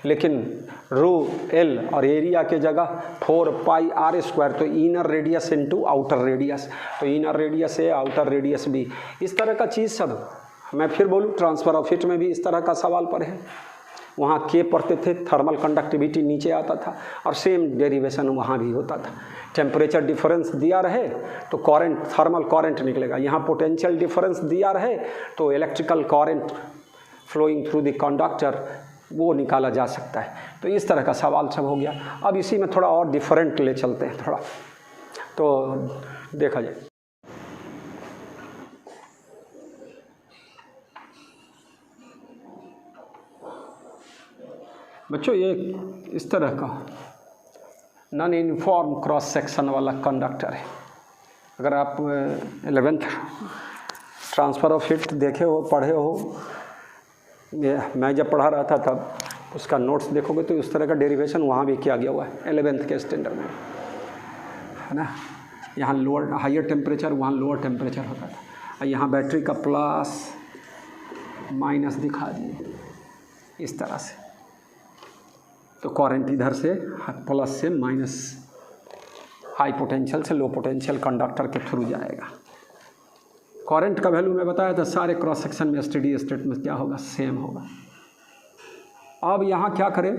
लेकिन रो एल और एरिया के जगह 4 पाई आर स्क्वायर, तो inner radius into outer radius, तो इनर रेडियस ए आउटर रेडियस बी, इस तरह का चीज़ सब। मैं फिर बोलूँ, ट्रांसफ़र ऑफ हीट में भी इस तरह का सवाल पर है, वहाँ के पढ़ते थे, थर्मल कंडक्टिविटी नीचे आता था, और सेम डेरिवेशन वहाँ भी होता था। टेम्परेचर डिफरेंस दिया रहे तो करंट, थर्मल करंट निकलेगा, यहाँ पोटेंशियल डिफरेंस दिया रहे तो electrical current flowing through the conductor वो निकाला जा सकता है। तो इस तरह का सवाल सब हो गया। अब इसी में थोड़ा और डिफरेंट ले चलते हैं थोड़ा, तो देखा जाए। बच्चों ये इस तरह का नॉन यूनिफॉर्म क्रॉस सेक्शन वाला कंडक्टर है। अगर आप 11th ट्रांसफ़र ऑफ हीट देखे हो, पढ़े हो, मैं जब पढ़ा रहा था तब उसका नोट्स देखोगे तो उस तरह का डेरिवेशन वहाँ भी किया गया हुआ है 11th के स्टैंडर्ड में, है ना। यहाँ लोअर हायर टेम्परेचर, वहाँ लोअर टेम्परेचर होता था, और यहाँ बैटरी का प्लस माइनस दिखा दिए इस तरह से, तो करंट इधर से प्लस से माइनस, हाई पोटेंशियल से लो पोटेंशियल कंडक्टर के थ्रू जाएगा। करंट का वैल्यू मैं बताया था, सारे क्रॉस सेक्शन में स्टेडी स्टेट में क्या होगा, सेम होगा। अब यहाँ क्या करें,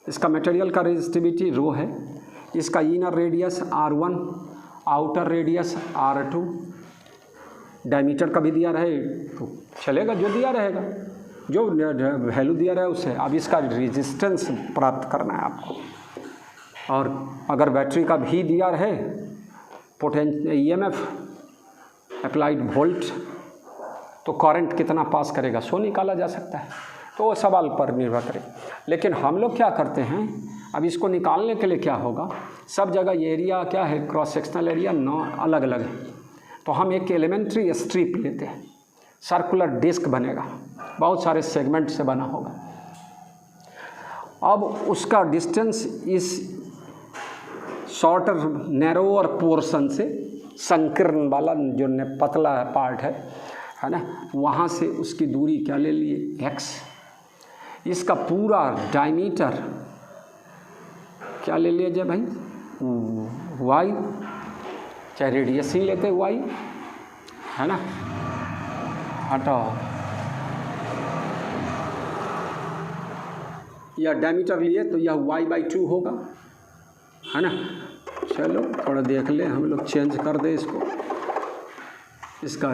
इसका मटेरियल का रेजिस्टिविटी रो है, इसका inner radius R1, outer radius R2, diameter का भी दिया रहे तो चलेगा, जो दिया रहेगा, जो वैल्यू दिया रहा है उससे। अब इसका रेजिस्टेंस प्राप्त करना है आपको, और अगर बैटरी का भी दिया रहे EMF अप्लाइड वोल्ट, तो करंट कितना पास करेगा सो निकाला जा सकता है, तो वो सवाल पर निर्भर करे। लेकिन हम लोग क्या करते हैं, अब इसको निकालने के लिए क्या होगा, सब जगह एरिया क्या है, क्रॉस सेक्शनल एरिया अलग अलग है, तो हम एक एलिमेंट्री स्ट्रिप लेते हैं, सर्कुलर डिस्क बनेगा, बहुत सारे सेगमेंट से बना होगा। अब उसका डिस्टेंस इस शॉर्टर नैरोअर पोर्शन से, संकीर्ण वाला जो पतला पार्ट है ना, वहाँ से उसकी दूरी क्या ले लिए x, इसका पूरा डायमीटर क्या ले लीजिए भाई y, चाहे रेडियस ही लेते y, है ना, हटाओ, या डायमीटर लिए तो यह y/2 होगा, है ना। चलो थोड़ा देख ले, हम लोग चेंज कर दे इसको, इसका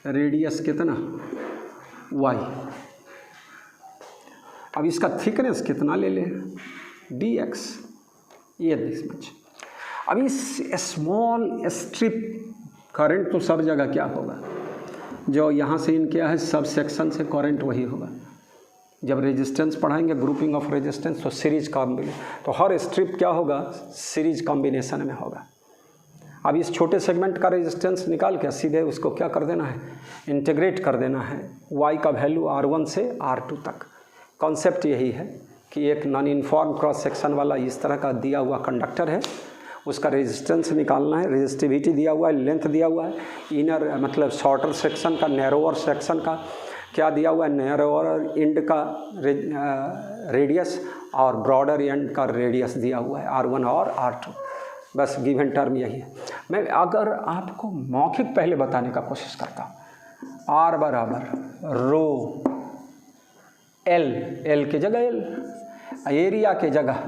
रेडियस कितना y, अब इसका थिकनेस कितना ले ले dx, ये समझ। अब इस स्मॉल स्ट्रिप करंट तो सब जगह क्या होगा, जो यहाँ से इन क्या है सब सेक्शन से करंट वही होगा। जब रेजिस्टेंस पढ़ाएंगे ग्रुपिंग ऑफ रेजिस्टेंस, तो सीरीज कॉम्बिनेशन, तो हर स्ट्रिप क्या होगा सीरीज कॉम्बिनेशन में होगा। अब इस छोटे सेगमेंट का रेजिस्टेंस निकाल के सीधे उसको क्या कर देना है, इंटीग्रेट कर देना है y का वैल्यू R1 से R2 तक। कॉन्सेप्ट यही है कि एक नॉन यूनिफॉर्म क्रॉस सेक्शन वाला इस तरह का दिया हुआ कंडक्टर है, उसका रेजिस्टेंस निकालना है, रेजिस्टिविटी दिया हुआ है, लेंथ दिया हुआ है, इनर मतलब शॉर्टर सेक्शन का, नैरोअर सेक्शन का क्या दिया हुआ है, नैरोअर एंड का रेडियस और ब्रॉडर एंड का रेडियस दिया हुआ है R1 और R2। बस गिवन टर्म यही है। मैं अगर आपको मौखिक पहले बताने का कोशिश करता हूँ, R बराबर रो L की जगह L, एरिया के जगह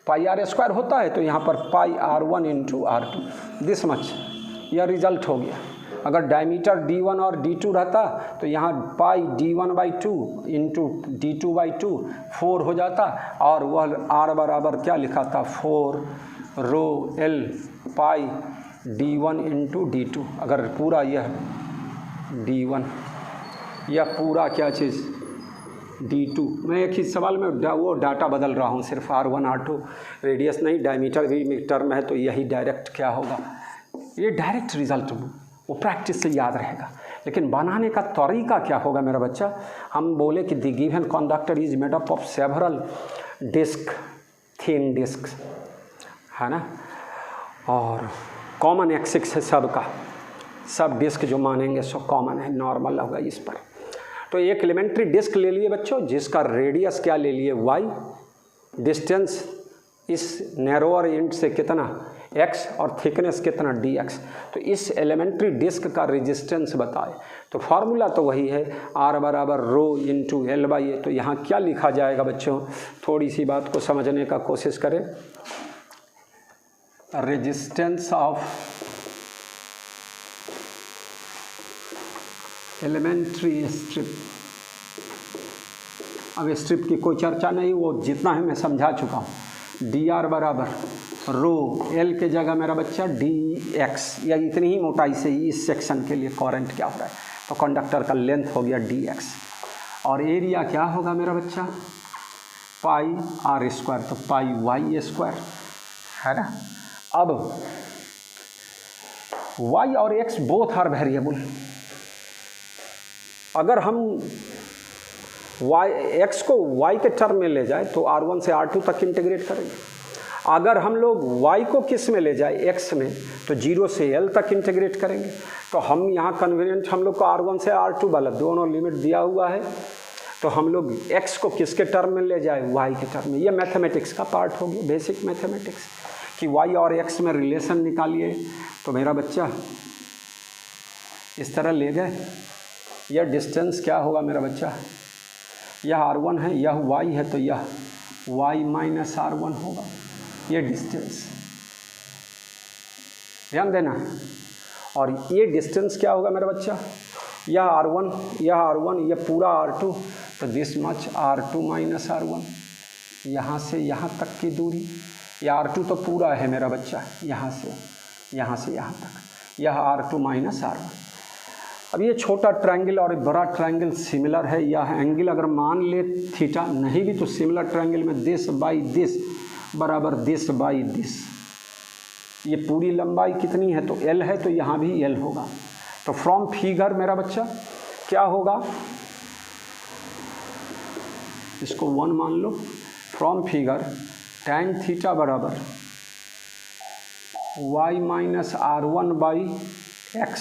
पाई R स्क्वायर होता है तो यहाँ पर पाई R1 into R2, this much, यह रिजल्ट हो गया। अगर डायमीटर D1 और D2 रहता तो यहाँ पाई D1/2 इंटू D2/2 4 हो जाता, और वह R बराबर क्या लिखा था, 4 रो L पाई D1 इंटू D2। अगर पूरा यह D1, यह पूरा क्या चीज़ D2, मैं एक ही सवाल में वो डाटा बदल रहा हूँ, सिर्फ R1 R2 रेडियस नहीं, डायमीटर भी टर्म है, तो यही डायरेक्ट क्या होगा, ये डायरेक्ट रिजल्ट वो प्रैक्टिस से याद रहेगा। लेकिन बनाने का तरीका क्या होगा मेरा बच्चा, हम बोले कि the given conductor is made up of several disc, thin disc है ना, और कॉमन एक्सिस है सबका, सब डिस्क जो मानेंगे सो कॉमन है, नॉर्मल होगा इस पर। तो एक एलिमेंट्री डिस्क ले लिए बच्चों, जिसका रेडियस क्या ले लिए y, डिस्टेंस इस नैरोअर एंड से कितना x और थिकनेस कितना dx। तो इस एलिमेंट्री डिस्क का रेजिस्टेंस बताए, तो फार्मूला तो वही है R बराबर रो इंटू L/A। तो यहाँ क्या लिखा जाएगा बच्चों, थोड़ी सी बात को समझने का कोशिश करें। रेजिस्टेंस ऑफ एलिमेंट्री स्ट्रिप, अब स्ट्रिप की कोई चर्चा नहीं, वो जितना है मैं समझा चुका हूँ। dr बराबर रो L के जगह मेरा बच्चा dx, या इतनी ही मोटाई से इस सेक्शन के लिए करंट क्या हो रहा है, तो कंडक्टर का लेंथ हो गया dx, और एरिया क्या होगा मेरा बच्चा, पाई R स्क्वायर, तो पाई y स्क्वायर है ना। अब y और x बोथ आर वेरिएबल, अगर हम x को y के टर्म में ले जाए तो R1 से R2 तक इंटीग्रेट करेंगे। अगर हम लोग y को किस में ले जाए, x में, तो 0 से L तक इंटीग्रेट करेंगे। तो हम यहाँ कन्वीनियंट हम लोग को R1 से R2 वाला दोनों लिमिट दिया हुआ है, तो हम लोग x को किसके टर्म में ले जाए, y के टर्म में। ये मैथमेटिक्स का पार्ट हो गया, बेसिक मैथमेटिक्स, कि y और x में रिलेशन निकालिए। तो मेरा बच्चा इस तरह ले गए, यह डिस्टेंस क्या होगा मेरा बच्चा, यह R1 है, यह y है, तो यह y माइनस R1 होगा, ये डिस्टेंस ध्यान देना। और ये डिस्टेंस क्या होगा मेरा बच्चा, यह R1, यह R1, यह पूरा R2, तो this much R2 minus R1, यहाँ से यहाँ तक की दूरी, यह R2 तो पूरा है मेरा बच्चा, यहाँ से यहाँ तक, यह R2 माइनस R1। अब ये छोटा ट्रायंगल और बड़ा ट्रायंगल सिमिलर है, यह एंगल अगर मान ले थीटा, नहीं भी तो सिमिलर ट्रायंगल में दिस बाई दिस बराबर दिस बाई दिस, ये पूरी लंबाई कितनी है, तो L है, तो यहाँ भी L होगा। तो फ्रॉम फिगर मेरा बच्चा क्या होगा, इसको 1 मान लो, फ्रॉम फिगर tan थीटा बराबर y minus R1 by x,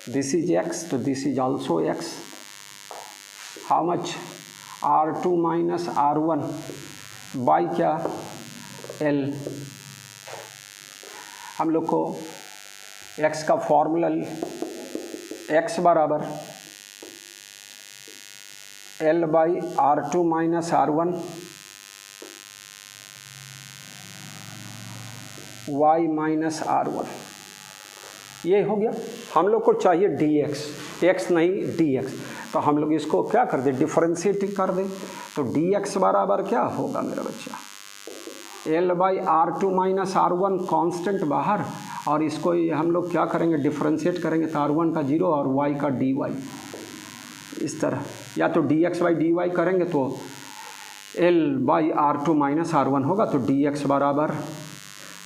this is x, तो this is also x, how much R2 minus R1 by क्या L। हम लोग को x का फॉर्मूला, x बराबर L by R2 minus R1 y minus R1, ये हो गया। हम लोग को चाहिए dx, x नहीं dx, तो हम लोग इसको क्या कर दें, डिफरेंशिएट कर दें। तो dx बराबर क्या होगा मेरा बच्चा, L by R2 minus R1 constant बाहर, और इसको हम लोग क्या करेंगे, डिफरेंशिएट करेंगे, तो R1 का 0 और y का dy, इस तरह, या तो dx बाई dy करेंगे तो L by R2 minus R1 होगा, तो dx बराबर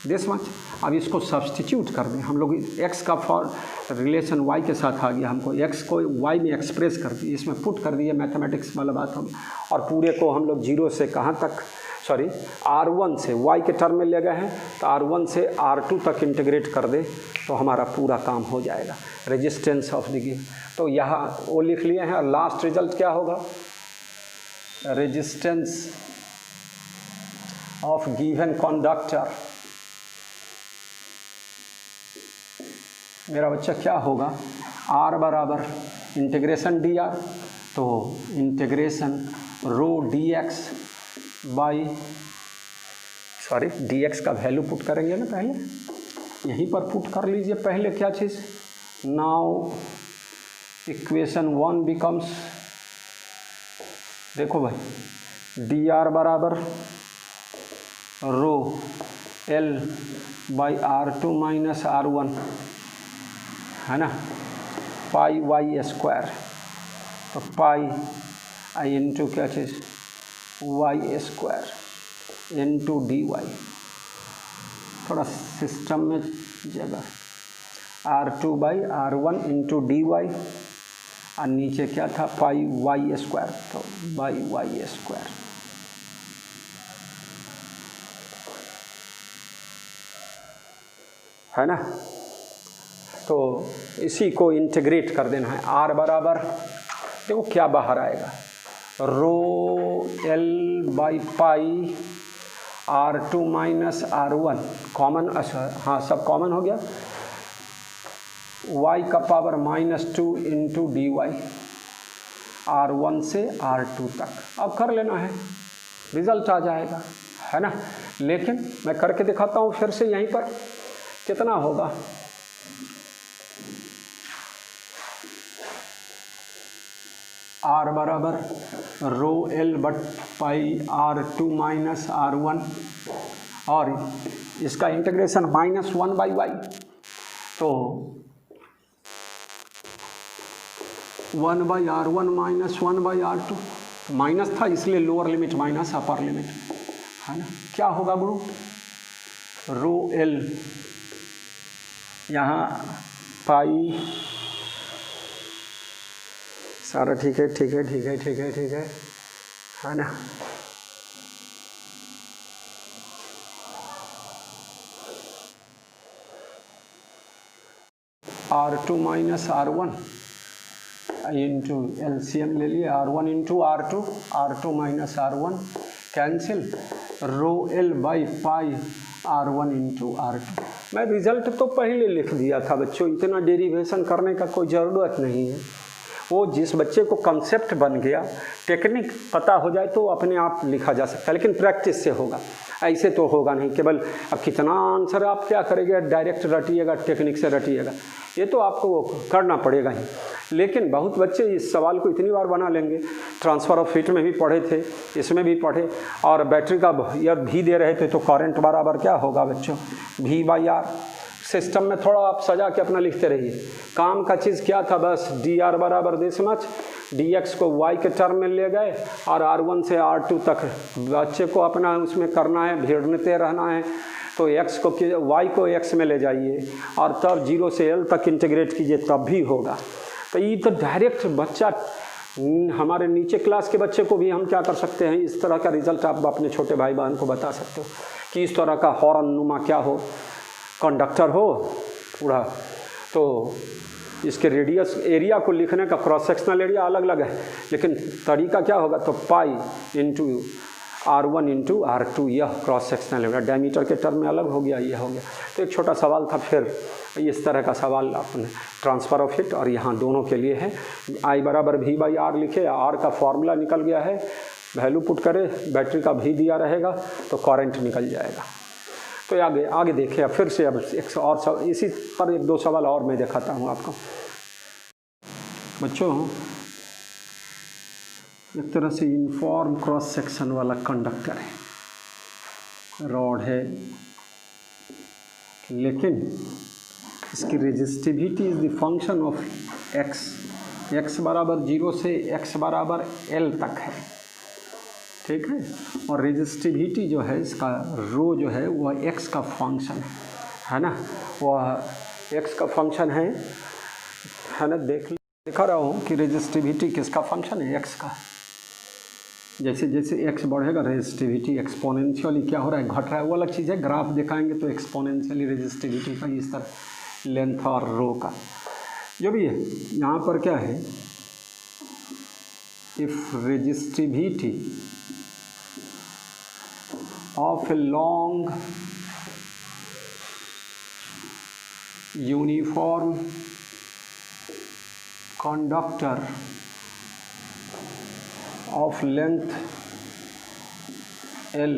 दिस मच। अब इसको सब्सटीट्यूट कर दें हम लोग, x का फॉर रिलेशन y के साथ आ गया, हमको x को y में एक्सप्रेस कर दिए, इसमें पुट कर दिए, मैथमेटिक्स वाला बात होगी। और पूरे को हम लोग जीरो से कहाँ तक, सॉरी R1 से y के टर्म में ले गए हैं, तो R1 से R2 तक इंटीग्रेट कर दे तो हमारा पूरा काम हो जाएगा। रेजिस्टेंस ऑफ द गिवन, तो यहाँ वो लिख लिए हैं। और लास्ट रिजल्ट क्या होगा, रेजिस्टेंस ऑफ गिवन कंडक्टर, मेरा बच्चा क्या होगा, R बराबर इंटीग्रेशन dr, तो integration rho dx by, sorry dx का वैल्यू पुट करेंगे ना, पहले यहीं पर पुट कर लीजिए पहले क्या चीज़। नाउ इक्वेशन 1 बिकम्स, देखो भाई dr बराबर रो L by R2 minus R1 है ना, पाई वाई स्क्वायर, तो पाई आई इंटू क्या चीज़ y square into d y, थोड़ा सिस्टम में जगह, R2 by R1 into d Y, और नीचे क्या था पाई वाई स्क्वायर, तो बाई वाई स्क्वायर। है ना, तो इसी को इंटीग्रेट कर देना है। R बराबर देखो क्या बाहर आएगा, रो L by pi R2 minus R1 common, अच्छा हाँ सब कॉमन हो गया, y का power -2 into d Y, R1 से R2 तक। अब कर लेना है, रिजल्ट आ जाएगा, है ना। लेकिन मैं करके दिखाता हूँ फिर से, यहीं पर कितना होगा, R बराबर रो L but pi R2 minus R1, और इसका इंटीग्रेशन -1 बाई वाई, तो 1 by R1 minus 1 by R2, minus था इसलिए lower limit minus upper limit, है ना। क्या होगा गुरु, रो L यहाँ पाई, सारा ठीक है ठीक है ठीक है ठीक है ठीक है ना। R2 minus R1 into LCM ले लिए, R1 into R2, R2 minus R1 cancel, rho L by pi R1 into R2। मैं रिजल्ट तो पहले लिख दिया था बच्चों, इतना डेरिवेशन करने का कोई ज़रूरत नहीं है। वो जिस बच्चे को कंसेप्ट बन गया, टेक्निक पता हो जाए तो अपने आप लिखा जा सकता है, लेकिन प्रैक्टिस से होगा, ऐसे तो होगा नहीं। केवल अब कितना आंसर आप क्या करेंगे, डायरेक्ट रटिएगा, टेक्निक से रटिएगा, ये तो आपको करना पड़ेगा ही। लेकिन बहुत बच्चे इस सवाल को इतनी बार बना लेंगे, ट्रांसफ़र ऑफ हीट में भी पढ़े थे, इसमें भी पढ़े, और बैटरी का या भी दे रहे थे, तो करंट बराबर क्या होगा बच्चों, V बाई R। सिस्टम में थोड़ा आप सजा के अपना लिखते रहिए। काम का चीज़ क्या था, बस dr बराबर दिस मच, dx को y के टर्म में ले गए, और R1 से R2 तक बच्चे को अपना उसमें करना है, भिड़ते रहना है। तो x को y को x में ले जाइए, और तब 0 से L तक इंटीग्रेट कीजिए, तब भी होगा। तो ये तो डायरेक्ट बच्चा, हमारे नीचे क्लास के बच्चे को भी हम क्या कर सकते हैं, इस तरह का रिजल्ट आप अपने छोटे भाई बहन को बता सकते हो कि इस तरह का हॉर्न नुमा क्या हो, कंडक्टर हो पूरा। तो इसके रेडियस एरिया को लिखने का क्रॉस सेक्शनल एरिया अलग अलग है, लेकिन तरीका क्या होगा, तो pi into R1 into R2, यह क्रॉस सेक्शनल एरिया, डायमीटर के टर्म में अलग हो गया, यह हो गया। तो एक छोटा सवाल था, फिर इस तरह का सवाल आपने ट्रांसफ़र ऑफ हीट, और यहाँ दोनों के लिए है। I बराबर V बाई R लिखे, R का फॉर्मूला निकल गया है, वैल्यू पुट करे, बैटरी का V दिया रहेगा तो करंट निकल जाएगा। तो आगे देखिए, अब फिर से अब एक और इसी पर एक दो सवाल और मैं दिखाता हूँ आपको बच्चों। एक तरह से यूनिफॉर्म क्रॉस सेक्शन वाला कंडक्टर है, रॉड है, लेकिन इसकी resistivity is the function of x बराबर 0 से x बराबर L तक है, ठीक है। और रेजिस्टिविटी जो है इसका रो जो है वह x का फंक्शन है, है ना, वह एक्स का फंक्शन है ना। दिखा रहा हूँ कि रेजिस्टिविटी किसका फंक्शन है, एक्स का। जैसे जैसे एक्स बढ़ेगा रेजिस्टिविटी एक्सपोनेंशियली क्या हो रहा है, घट रहा है। वो अलग चीज़ है, ग्राफ दिखाएंगे तो एक्सपोनेंशियली रेजिस्टिविटी का इस तरह लेंथ और रो का जो भी है। यहाँ पर क्या है, if resistivity of a long uniform conductor of length L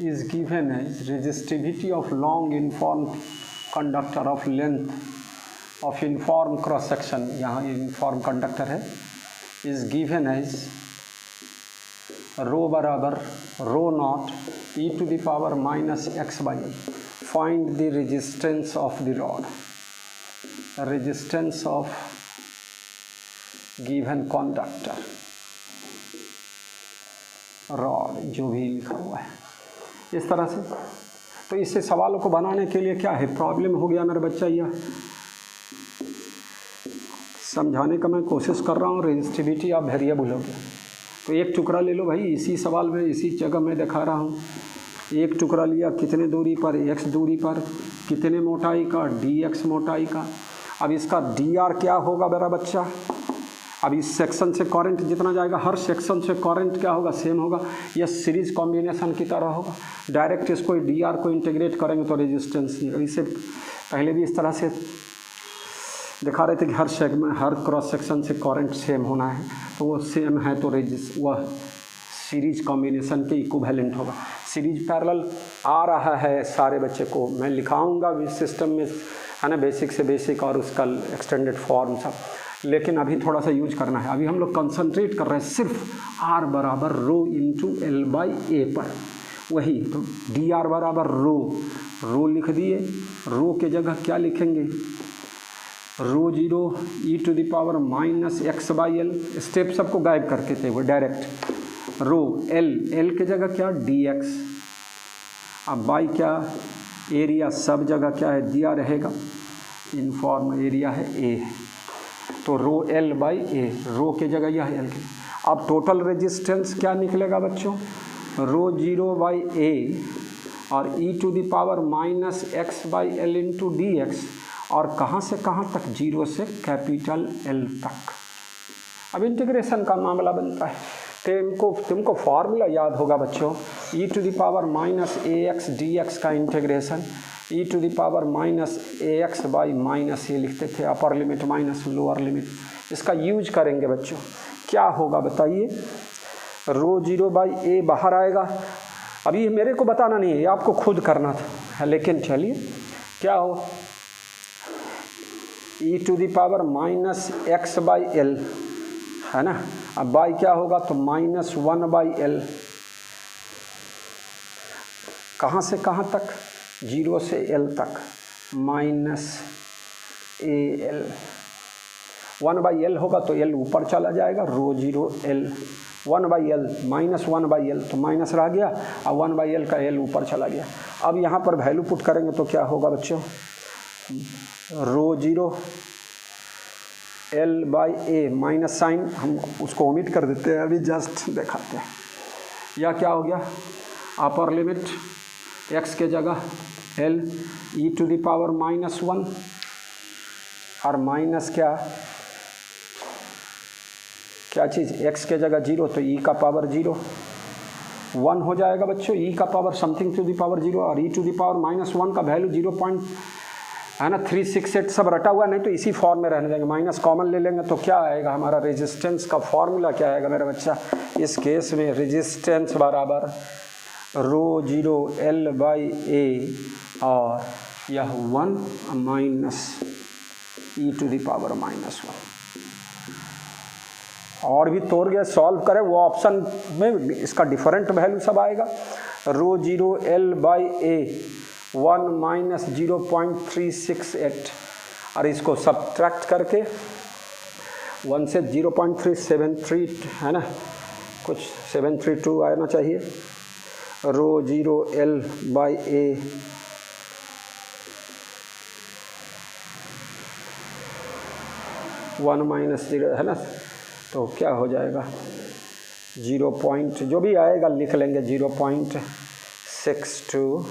is given as resistivity of long uniform conductor of length of uniform cross section, यहाँ uniform conductor है, is given as रो बराबर रो not e to the power minus x by l. Find the resistance of the rod, resistance of given conductor, rod जो भी लिखा हुआ है इस तरह से। तो इससे सवालों को बनाने के लिए क्या है, प्रॉब्लम हो गया मेरा बच्चा, यह समझाने का मैं कोशिश कर रहा हूँ। रेजिस्टिविटी ऑफ वेरिएबल हो गया, तो एक टुकड़ा ले लो भाई, इसी सवाल में इसी जगह मैं दिखा रहा हूँ। एक टुकड़ा लिया, कितने दूरी पर, x दूरी पर, कितने मोटाई का, dx मोटाई का। अब इसका dr क्या होगा मेरा बच्चा, अब इस सेक्शन से करंट जितना जाएगा हर सेक्शन से करंट क्या होगा, सेम होगा। यह सीरीज कॉम्बिनेशन की तरह होगा। डायरेक्ट इसको dr को इंटीग्रेट करेंगे तो रेजिस्टेंस नहीं। इससे पहले भी इस तरह से दिखा रहे थे कि हर सेगमेंट हर क्रॉस सेक्शन से करंट सेम होना है, तो वो सेम है तो वह सीरीज कॉम्बिनेशन के इक्विवेलेंट होगा। सीरीज पैरेलल आ रहा है सारे बच्चे को, मैं लिखाऊंगा इस सिस्टम में, है ना, बेसिक से बेसिक और उसका एक्सटेंडेड फॉर्म सब, लेकिन अभी थोड़ा सा यूज करना है। अभी हम लोग कंसंट्रेट कर रहे हैं सिर्फ आर बराबर रो इंटू एल बाई ए पर, वही तो डी आर बराबर रो लिख दिए। रो के जगह क्या लिखेंगे, rho zero e to the power minus x by l, step सबको गायब करके थे वो डायरेक्ट। रो एल के जगह क्या, डी एक्स। अब बाई क्या, एरिया सब जगह क्या है दिया रहेगा, यूनिफॉर्म एरिया है ए, तो रो एल बाई ए, रो के जगह यह एल के। अब टोटल रेजिस्टेंस क्या निकलेगा बच्चों, रो जीरो बाई ए और e to the power minus x by l into d x, और कहाँ से कहाँ तक, जीरो से कैपिटल एल तक। अब इंटीग्रेशन का मामला बनता है, तुमको फार्मूला याद होगा बच्चों, e to the power minus a x d x का integration e to the power minus a x by minus ये लिखते थे, upper limit minus lower limit. इसका यूज करेंगे बच्चों, क्या होगा बताइए, रो जीरो बाई ए बाहर आएगा। अभी ये मेरे को बताना नहीं है, ये आपको खुद करना था, लेकिन चलिए क्या हो, e to the power minus x by l, है ना। अब बाई क्या होगा, तो माइनस वन बाई एल, कहाँ से कहाँ तक, जीरो से एल तक, minus a l. One by l होगा तो एल ऊपर चला जाएगा, rho zero l, one by l minus one by l, तो माइनस रह गया, और वन बाई एल का एल ऊपर चला गया। अब यहाँ पर वैल्यू पुट करेंगे तो क्या होगा बच्चों, rho zero L by a, minus sign हम उसको ओमिट कर देते हैं, अभी जस्ट दिखाते हैं। या क्या हो गया, अपर लिमिट एक्स के जगह L E to the power minus one, और माइनस क्या चीज़, एक्स के जगह जीरो, तो ई का पावर जीरो, वन हो जाएगा बच्चों, ई का power something to the power zero, और e to the power minus one का वैल्यू 0. है ना, 368 सब रटा हुआ, नहीं तो इसी फॉर्म में रहने देंगे, माइनस कॉमन ले लेंगे तो क्या आएगा हमारा रेजिस्टेंस का फॉर्मूला क्या आएगा मेरा बच्चा, इस केस में रेजिस्टेंस बराबर रो जीरो एल बाई ए, और यह 1 minus E to the power minus 1। और भी तोड़ गया, सॉल्व करें वो ऑप्शन में इसका डिफरेंट वैल्यू सब आएगा, rho zero L by a 1 minus 0.368, और इसको सब्ट्रैक्ट करके 1 से 0.373, है ना, कुछ 732 आना चाहिए, रो 0 L by A one minus 0 है ना, तो क्या हो जाएगा 0 पॉइंट जो भी आएगा लिख लेंगे 0.62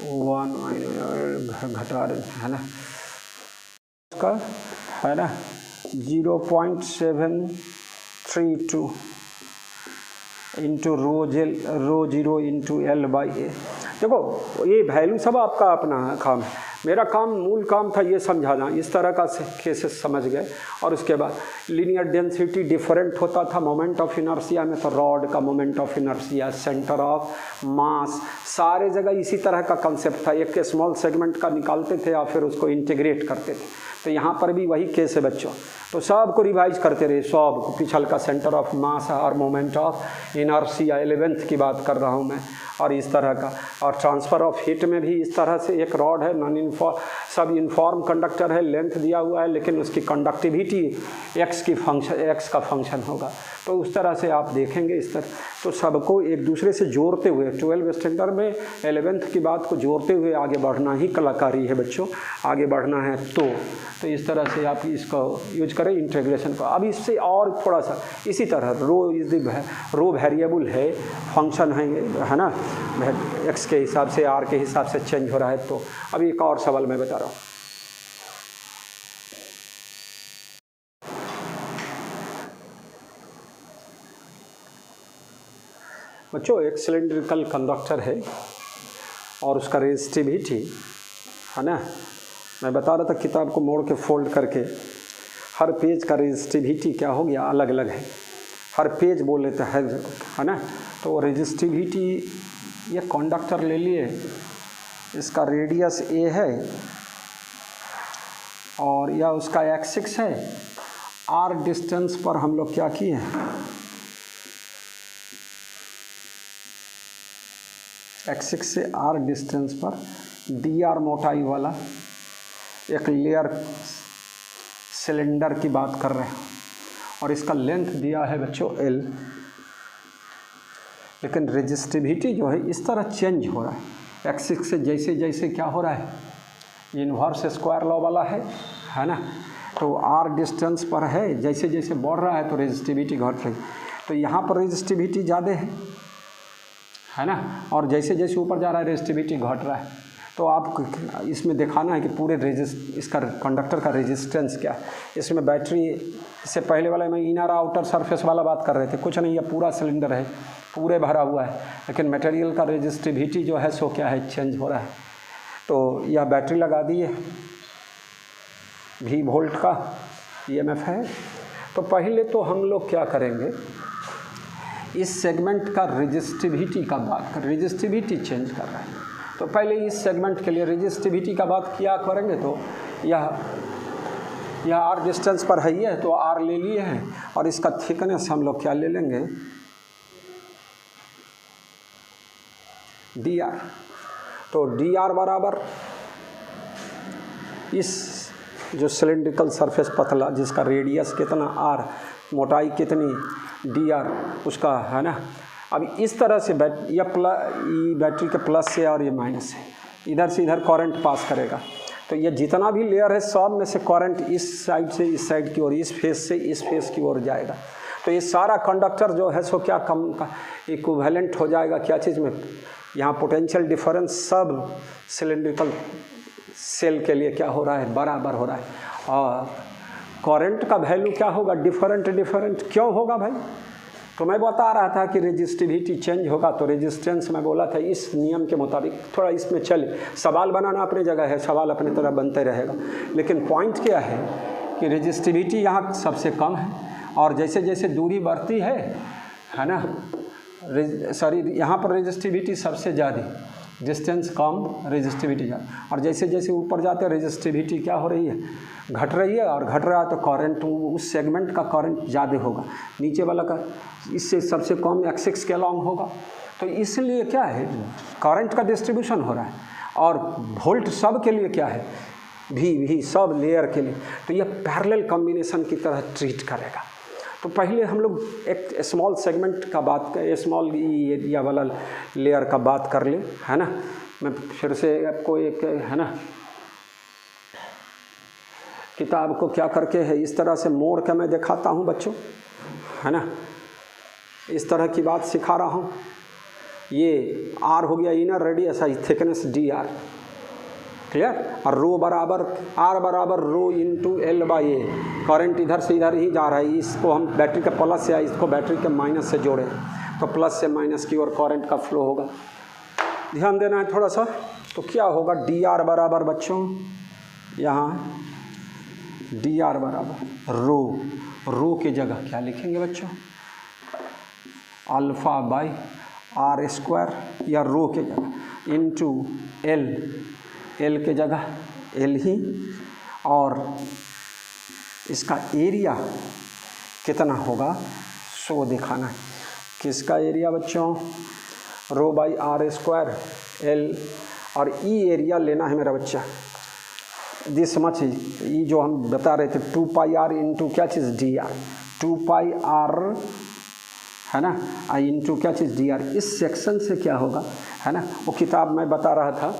1 घटा रहे है ना, इसका है ना 0.732 into rho 0 into L by a. देखो ये वैल्यू सब आपका अपना काम है, मेरा काम मूल काम था ये समझाना, इस तरह का केसेस समझ गए। और उसके बाद लीनियर डेंसिटी डिफरेंट होता था मोमेंट ऑफ इनर्शिया में, तो रॉड का moment of inertia, centre of mass, सारे जगह इसी तरह का कंसेप्ट था। एक स्मॉल सेगमेंट का निकालते थे या फिर उसको इंटीग्रेट करते थे। तो यहाँ पर भी वही केस है बच्चों, तो सब को रिवाइज करते रहे, सब पिछल का सेंटर ऑफ मास और मोमेंट ऑफ इनर्शिया 11th की बात कर रहा हूँ मैं, और इस तरह का। और ट्रांसफ़र ऑफ हीट में भी इस तरह से एक रॉड है, सब इनफॉर्म कंडक्टर है, लेंथ दिया हुआ है, लेकिन उसकी कंडक्टिविटी एक्स का फंक्शन होगा। तो उस तरह से आप देखेंगे इस तरह, तो सबको एक दूसरे से जोड़ते हुए 12 स्टैंडर्ड में 11th की बात को जोड़ते हुए आगे बढ़ना ही कलाकारी है बच्चों, आगे बढ़ना है। तो इस तरह से आप इसको यूज करें इंटीग्रेशन को। अब इससे और थोड़ा सा इसी तरह रो वेरिएबल है, फंक्शन है ना, एक्स के हिसाब से आर के हिसाब से चेंज हो रहा है। तो अभी एक और सवाल मैं बता रहा हूँ। बच्चों एक सिलेंड्रिकल कंडक्टर है और उसका रेजिस्टिविटी है ना, मैं बता रहा था किताब को मोड़ के फोल्ड करके, हर पेज का रेजिस्टिविटी क्या हो गया अलग अलग है, हर पेज बोल लेते है ना। तो रेजिस्टिविटी ये कंडक्टर ले लिए, इसका रेडियस ए है और यह उसका एक्सिस है, आर डिस्टेंस पर हम लोग क्या किए हैं, एक्सिस से आर डिस्टेंस पर डी आर मोटाई वाला एक लेयर सिलेंडर की बात कर रहे हैं और इसका लेंथ दिया है बच्चों एल, लेकिन रेजिस्टिविटी जो है इस तरह चेंज हो रहा है, एक्सिस से जैसे जैसे क्या हो रहा है, इन्वर्स स्क्वायर लॉ वाला है ना। तो आर डिस्टेंस पर है, जैसे जैसे बढ़ रहा है तो रेजिस्टिविटी घट रही, तो यहाँ पर रेजिस्टिविटी ज़्यादा है ना, और जैसे जैसे ऊपर जा रहा है रेजिस्टिविटी घट रहा है। तो आप इसमें दिखाना है कि पूरे इसका कंडक्टर का रेजिस्टेंस क्या है। इसमें बैटरी, इससे पहले वाले में इनर आउटर सरफेस वाला बात कर रहे थे, कुछ नहीं, यह पूरा सिलेंडर है, पूरे भरा हुआ है, लेकिन मटेरियल का रेजिस्टिविटी जो है सो क्या है, चेंज हो रहा है। तो यह बैटरी लगा दी है, V वोल्ट का EMF है। तो पहले तो हम लोग क्या करेंगे, इस सेगमेंट का रेजिस्टिविटी का बात कर, रेजिस्टिविटी चेंज कर रहा है, तो पहले इस सेगमेंट के लिए रेजिस्टिविटी का बात किया करेंगे। तो यह आर डिस्टेंस पर है, ये तो आर ले लिए हैं और इसका थिकनेस हम लोग क्या ले लेंगे, डी आर। तो डी आर बराबर इस जो सिलेंड्रिकल सरफेस पतला जिसका रेडियस कितना आर, मोटाई कितनी डी आर उसका है ना। अब इस तरह से बैटरी के प्लस से और ये माइनस से इधर से इधर करंट पास करेगा, तो ये जितना भी लेयर है सब में से करंट इस साइड से इस साइड की ओर, इस फेस से इस फेस की ओर जाएगा। तो ये सारा कंडक्टर जो है सो क्या कम का इक्विवेलेंट हो जाएगा, क्या चीज़ में, यहाँ पोटेंशियल डिफरेंस सब सिलेंड्रिकल सेल के लिए क्या हो रहा है, बराबर हो रहा है। और करंट का वैल्यू क्या होगा, डिफरेंट क्यों होगा भाई, तो मैं बता रहा था कि रेजिस्टिविटी चेंज होगा, तो रेजिस्टेंस मैं बोला था इस नियम के मुताबिक, थोड़ा इसमें चले, सवाल बनाना अपनी जगह है, सवाल अपनी तरह बनते रहेगा, लेकिन पॉइंट क्या है कि रेजिस्टिविटी यहाँ सबसे कम है और जैसे जैसे दूरी बढ़ती है ना, सॉरी यहाँ पर रेजिस्टिविटी सबसे ज़्यादा, डिस्टेंस कम रेजिस्टिविटी ज़्यादा, और जैसे जैसे ऊपर जाते हैं रेजिस्टिविटी क्या हो रही है, घट रही है, और घट रहा है तो करंट उस सेगमेंट का करंट ज़्यादा होगा, नीचे वाला का इससे सबसे कम एक्सिस के अलॉन्ग होगा। तो इसलिए क्या है, करंट का डिस्ट्रीब्यूशन हो रहा है और वोल्ट सब के लिए क्या है, भी सब लेयर के लिए, तो यह पैरेलल कॉम्बिनेशन की तरह ट्रीट करेगा। तो पहले हम लोग एक स्मॉल सेगमेंट का बात कर, स्मॉल एरिया वाला लेयर का बात कर ले, है ना। मैं फिर से आपको एक, है ना, किताब को क्या करके है इस तरह से मोड़ के मैं दिखाता हूँ बच्चों, है ना, इस तरह की बात सिखा रहा हूँ। ये आर हो गया inner radius, thickness d r, clear. और रो बराबर आर बराबर rho into l by a, current इधर से इधर ही जा रहा है, इसको हम बैटरी के प्लस या इसको बैटरी के माइनस से जोड़ें तो प्लस से माइनस की ओर करंट का फ्लो होगा। ध्यान देना है थोड़ा सा। तो क्या होगा, डी आर बराबर बच्चों, यहाँ डी आर बराबर रो की जगह क्या लिखेंगे बच्चों, अल्फ़ा बाई आर स्क्वायर, या रो के जगह इंटू एल के जगह एल ही, और इसका एरिया कितना होगा सो दिखाना है। किसका एरिया बच्चों, रो बाई आर स्क्वायर एल, और ई एरिया लेना है मेरा बच्चा, दिस मच, ये जो हम बता रहे थे 2 पाई आर इंटू क्या चीज़ डी आर, 2 पाई आर, है ना, आई इंटू क्या चीज़ डी आर। इस सेक्शन से क्या होगा, है ना, वो किताब में बता रहा था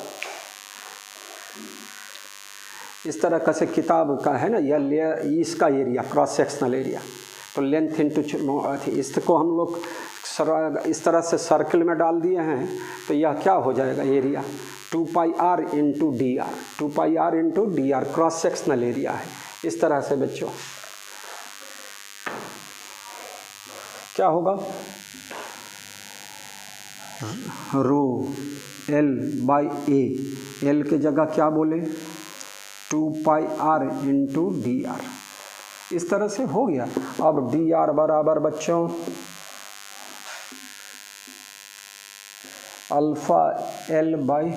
इस तरह का से किताब का, है ना, यह लेयर, इसका एरिया क्रॉस सेक्शनल एरिया, तो लेंथ इंटू इसको हम लोग इस तरह से सर्कल में डाल दिए हैं, तो यह क्या हो जाएगा area 2 pi R into D R, 2 pi R into D R cross sectional area है। इस तरह से बच्चों क्या होगा, rho L by A, L के जगह क्या बोले 2 pi R into D R, इस तरह से हो गया। अब डी आर बराबर बच्चों अल्फ़ा एल बाई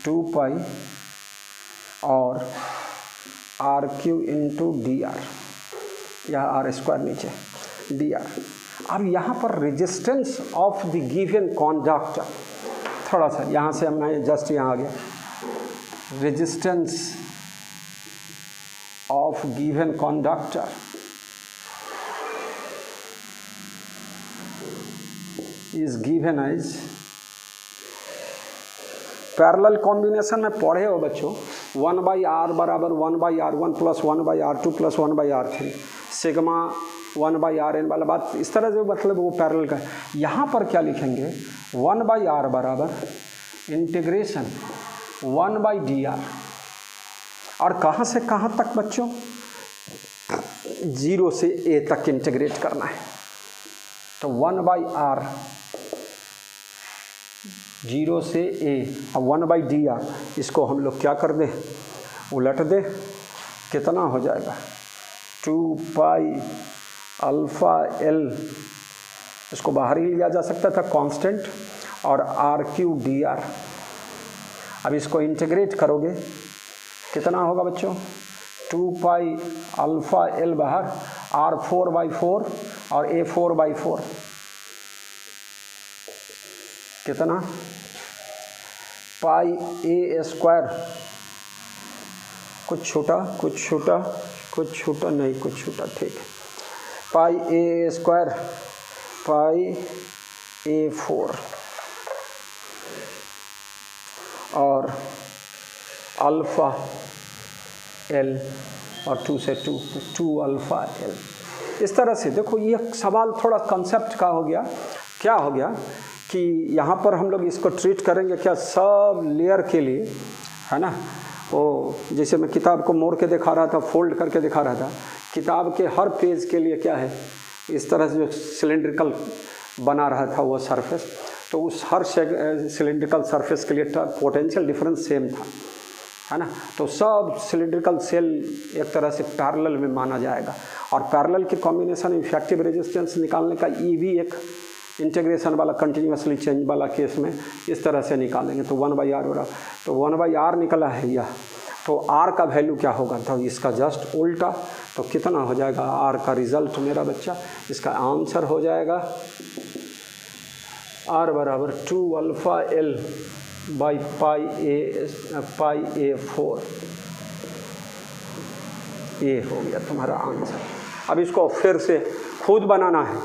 2 पाई और R cube into D R, या आर स्क्वायर नीचे डी आर। अब यहाँ पर resistance of the given conductor, थोड़ा सा यहाँ से मैं जस्ट यहाँ आ गया, resistance of given conductor is given as, parallel combination में पढ़े हो बच्चों, 1 बाई आर बराबर 1 by R one plus 1 by R two plus 1 by R three, sigma 1 by R N वाला बात, इस तरह से मतलब वो पैरेलल का। यहाँ पर क्या लिखेंगे 1 बाई आर बराबर इंटीग्रेशन 1 बाई डी आर, और कहाँ से कहाँ तक बच्चों, 0 से ए तक इंटीग्रेट करना है। तो 1 बाई आर 0 से ए, अब 1 बाई डी आर, इसको हम लोग क्या कर दें, उलट दे, कितना हो जाएगा 2 पाई अल्फ़ा एल, इसको बाहर ही लिया जा सकता था कांस्टेंट, और आर क्यू डी आर। अब इसको इंटीग्रेट करोगे कितना होगा बच्चों, 2 पाई अल्फ़ा एल बाहर, आर 4 बाई 4 और ए 4 बाई 4, कितना पाई ए स्क्वायर, कुछ छोटा नहीं, कुछ छोटा, ठीक है, पाई ए स्क्वायर पाई ए 4 और अल्फ़ा एल, और 2 से 2 अल्फ़ा एल। इस तरह से देखो, ये सवाल थोड़ा कंसेप्ट का हो गया। क्या हो गया कि यहाँ पर हम लोग इसको ट्रीट करेंगे क्या, सब लेयर के लिए, है ना, वो जैसे मैं किताब को मोड़ के दिखा रहा था, फोल्ड करके दिखा रहा था, किताब के हर पेज के लिए क्या है, इस तरह से जो सिलेंड्रिकल बना रहा था वो सरफेस, तो उस हर सिलेंड्रिकल सरफेस के लिए पोटेंशियल डिफरेंस सेम था, है ना। तो सब सिलेंड्रिकल सेल एक तरह से पैरेलल में माना जाएगा, और पैरेलल के कॉम्बिनेशन इफेक्टिव रेजिस्टेंस निकालने का ई भी एक इंटीग्रेशन वाला कंटिन्यूसली चेंज वाला केस में इस तरह से निकालेंगे। तो 1 बाई आर हो रहा, तो 1 बाई आर निकला है यह, तो आर का वैल्यू क्या होगा, तो इसका जस्ट उल्टा, तो कितना हो जाएगा आर का रिजल्ट मेरा बच्चा, इसका आंसर हो जाएगा आर बराबर 2 अल्फ़ा एल बाई पाई ए 4, ये हो गया तुम्हारा आंसर। अब इसको फिर से खुद बनाना है,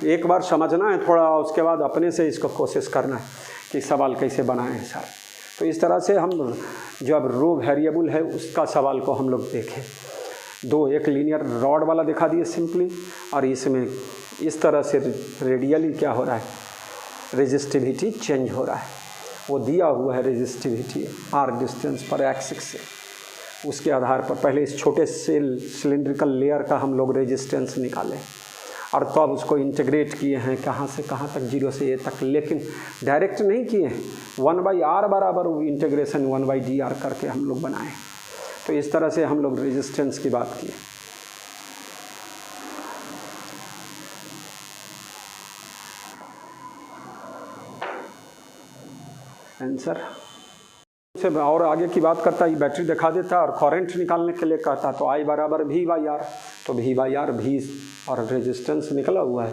एक बार समझना है थोड़ा, उसके बाद अपने से इसको कोशिश करना है कि सवाल कैसे बनाए हैं सर। तो इस तरह से हम जो अब रो वेरिएबल है उसका सवाल को हम लोग देखें। दो, एक लीनियर रॉड वाला दिखा दिए सिंपली, और इसमें इस तरह से रेडियली क्या हो रहा है, रेजिस्टिविटी चेंज हो रहा है। वो दिया हुआ है रेजिस्टिविटी आर डिस्टेंस पर एक्सिस से, उसके आधार पर पहले इस छोटे से सिलिंड्रिकल लेयर का हम लोग रेजिस्टेंस निकाले और तो अब उसको इंटीग्रेट किए हैं कहाँ से कहाँ तक, 0 से a तक, लेकिन डायरेक्ट नहीं किए हैं, 1/r बराबर इंटीग्रेशन 1/dr करके हम लोग बनाए। तो इस तरह से हम लोग रेजिस्टेंस की बात किए। आंसर से और आगे की बात करता है, बैटरी दिखा देता और करंट निकालने के लिए कहता, तो I बराबर V/R, तो V/R भी और रेजिस्टेंस निकला हुआ है,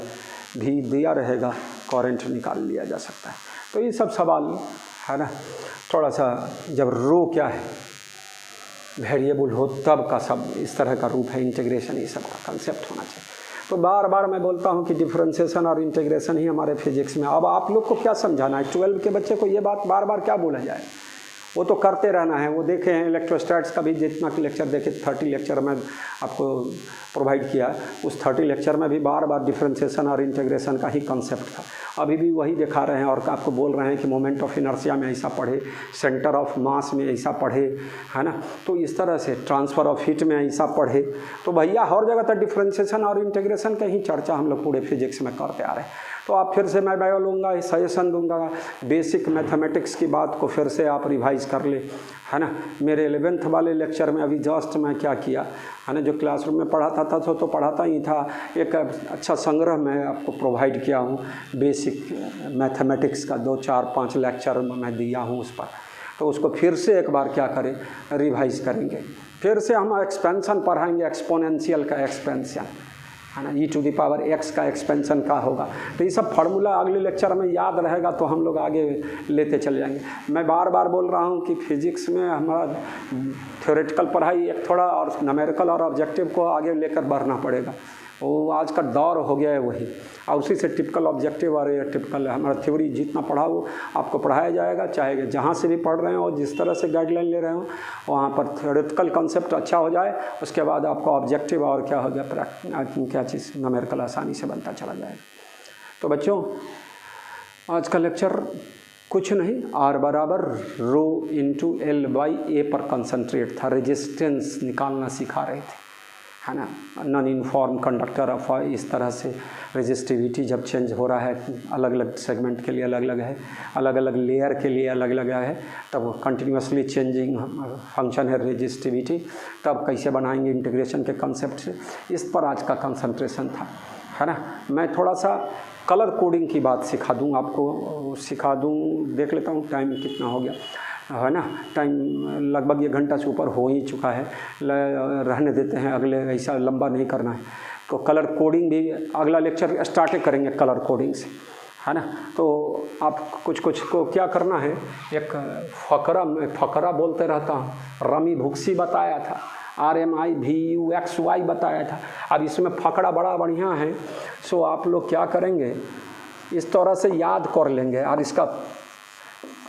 भी दिया रहेगा, करंट निकाल लिया जा सकता है। तो ये सब सवाल है ना, थोड़ा सा जब रो क्या है वेरिएबल हो तब का सब इस तरह का रूप है, इंटीग्रेशन ये सब का कंसेप्ट होना चाहिए। तो बार बार मैं बोलता हूँ कि डिफरेंशिएशन और इंटीग्रेशन ही हमारे फिजिक्स में। अब आप लोग को क्या समझाना है, 12 के बच्चे को ये बात बार बार क्या बोला जाए, वो तो करते रहना है। वो देखे हैं इलेक्ट्रोस्टैट्स का भी जितना लेक्चर देखे, 30 लेक्चर में आपको प्रोवाइड किया, उस 30 लेक्चर में भी बार बार डिफरेंशिएशन और इंटीग्रेशन का ही कंसेप्ट था। अभी भी वही दिखा रहे हैं और आपको बोल रहे हैं कि मोमेंट ऑफ इनर्शिया में ऐसा पढ़े, सेंटर ऑफ मास में ऐसा पढ़े, है ना, तो इस तरह से ट्रांसफ़र ऑफ हीट में ऐसा पढ़े। तो भैया हर जगह तक डिफरेंशिएशन और इंटीग्रेशन का ही चर्चा हम लोग पूरे फिजिक्स में करते आ रहे हैं। तो आप फिर से मैं बायो लूँगा, सजेशन दूंगा, बेसिक मैथमेटिक्स की बात को फिर से आप रिवाइज कर ले, है ना। मेरे 11th वाले लेक्चर में अभी जस्ट मैं क्या किया है ना, जो क्लासरूम में पढ़ाता था तो पढ़ाता ही था, एक अच्छा संग्रह मैं आपको प्रोवाइड किया हूँ बेसिक मैथमेटिक्स का, 2, 4, 5 लेक्चर मैं दिया हूँ उस पर। तो उसको फिर से एक बार क्या करें, रिवाइज करेंगे, फिर से हम एक्सपेंशन पढ़ाएंगे, एक्सपोनेंशियल का एक्सपेंशन, है ना, e⁻x का एक्सपेंशन का होगा। तो ये सब फार्मूला अगले लेक्चर में याद रहेगा तो हम लोग आगे लेते चले जाएंगे। मैं बार बार बोल रहा हूँ कि फिजिक्स में हमारा थ्योरेटिकल पढ़ाई एक थोड़ा और न्यूमेरिकल और ऑब्जेक्टिव को आगे लेकर बढ़ना पड़ेगा। वो आज का दौर हो गया है वही, और उसी से टिपिकल ऑब्जेक्टिव और टिपिकल हमारा थ्योरी जितना पढ़ा वो आपको पढ़ाया जाएगा, चाहे जहाँ से भी पढ़ रहे हो और जिस तरह से गाइडलाइन ले रहे हो वहाँ पर थ्योरेटिकल कंसेप्ट अच्छा हो जाए, उसके बाद आपको ऑब्जेक्टिव और क्या हो जाए, क्या चीज़ न्यूमेरिकल आसानी से बनता चला जाएगा। तो बच्चों आज का लेक्चर कुछ नहीं, R बराबर ρ×L/A पर कंसंट्रेट था, रेजिस्टेंस निकालना सिखा रहे थे, है ना। नॉन यूनिफॉर्म कंडक्टर ऑफ इस तरह से रेजिस्टिविटी जब चेंज हो रहा है, अलग अलग सेगमेंट के लिए अलग अलग है, अलग अलग लेयर के लिए अलग अलग है, तब कंटिन्यूसली चेंजिंग फंक्शन है रेजिस्टिविटी, तब कैसे बनाएंगे इंटीग्रेशन के कंसेप्ट से, इस पर आज का कंसंट्रेशन था, है ना। मैं थोड़ा सा कलर कोडिंग की बात सिखा दूँ आपको, सिखा दूँ, देख लेता हूँ टाइम कितना हो गया, है ना। टाइम लगभग 1 घंटा से ऊपर हो ही चुका है, रहने देते हैं, अगले ऐसा लंबा नहीं करना है। तो कलर कोडिंग भी अगला लेक्चर स्टार्ट करेंगे कलर कोडिंग से, है ना। तो आप कुछ को क्या करना है, एक फ़करा बोलते रहता हूँ, रमी भुक्सी बताया था, RMIVUXY बताया था। अब इसमें फ़करा बड़ा बढ़िया है, सो आप लोग क्या करेंगे, इस तरह से याद कर लेंगे और इसका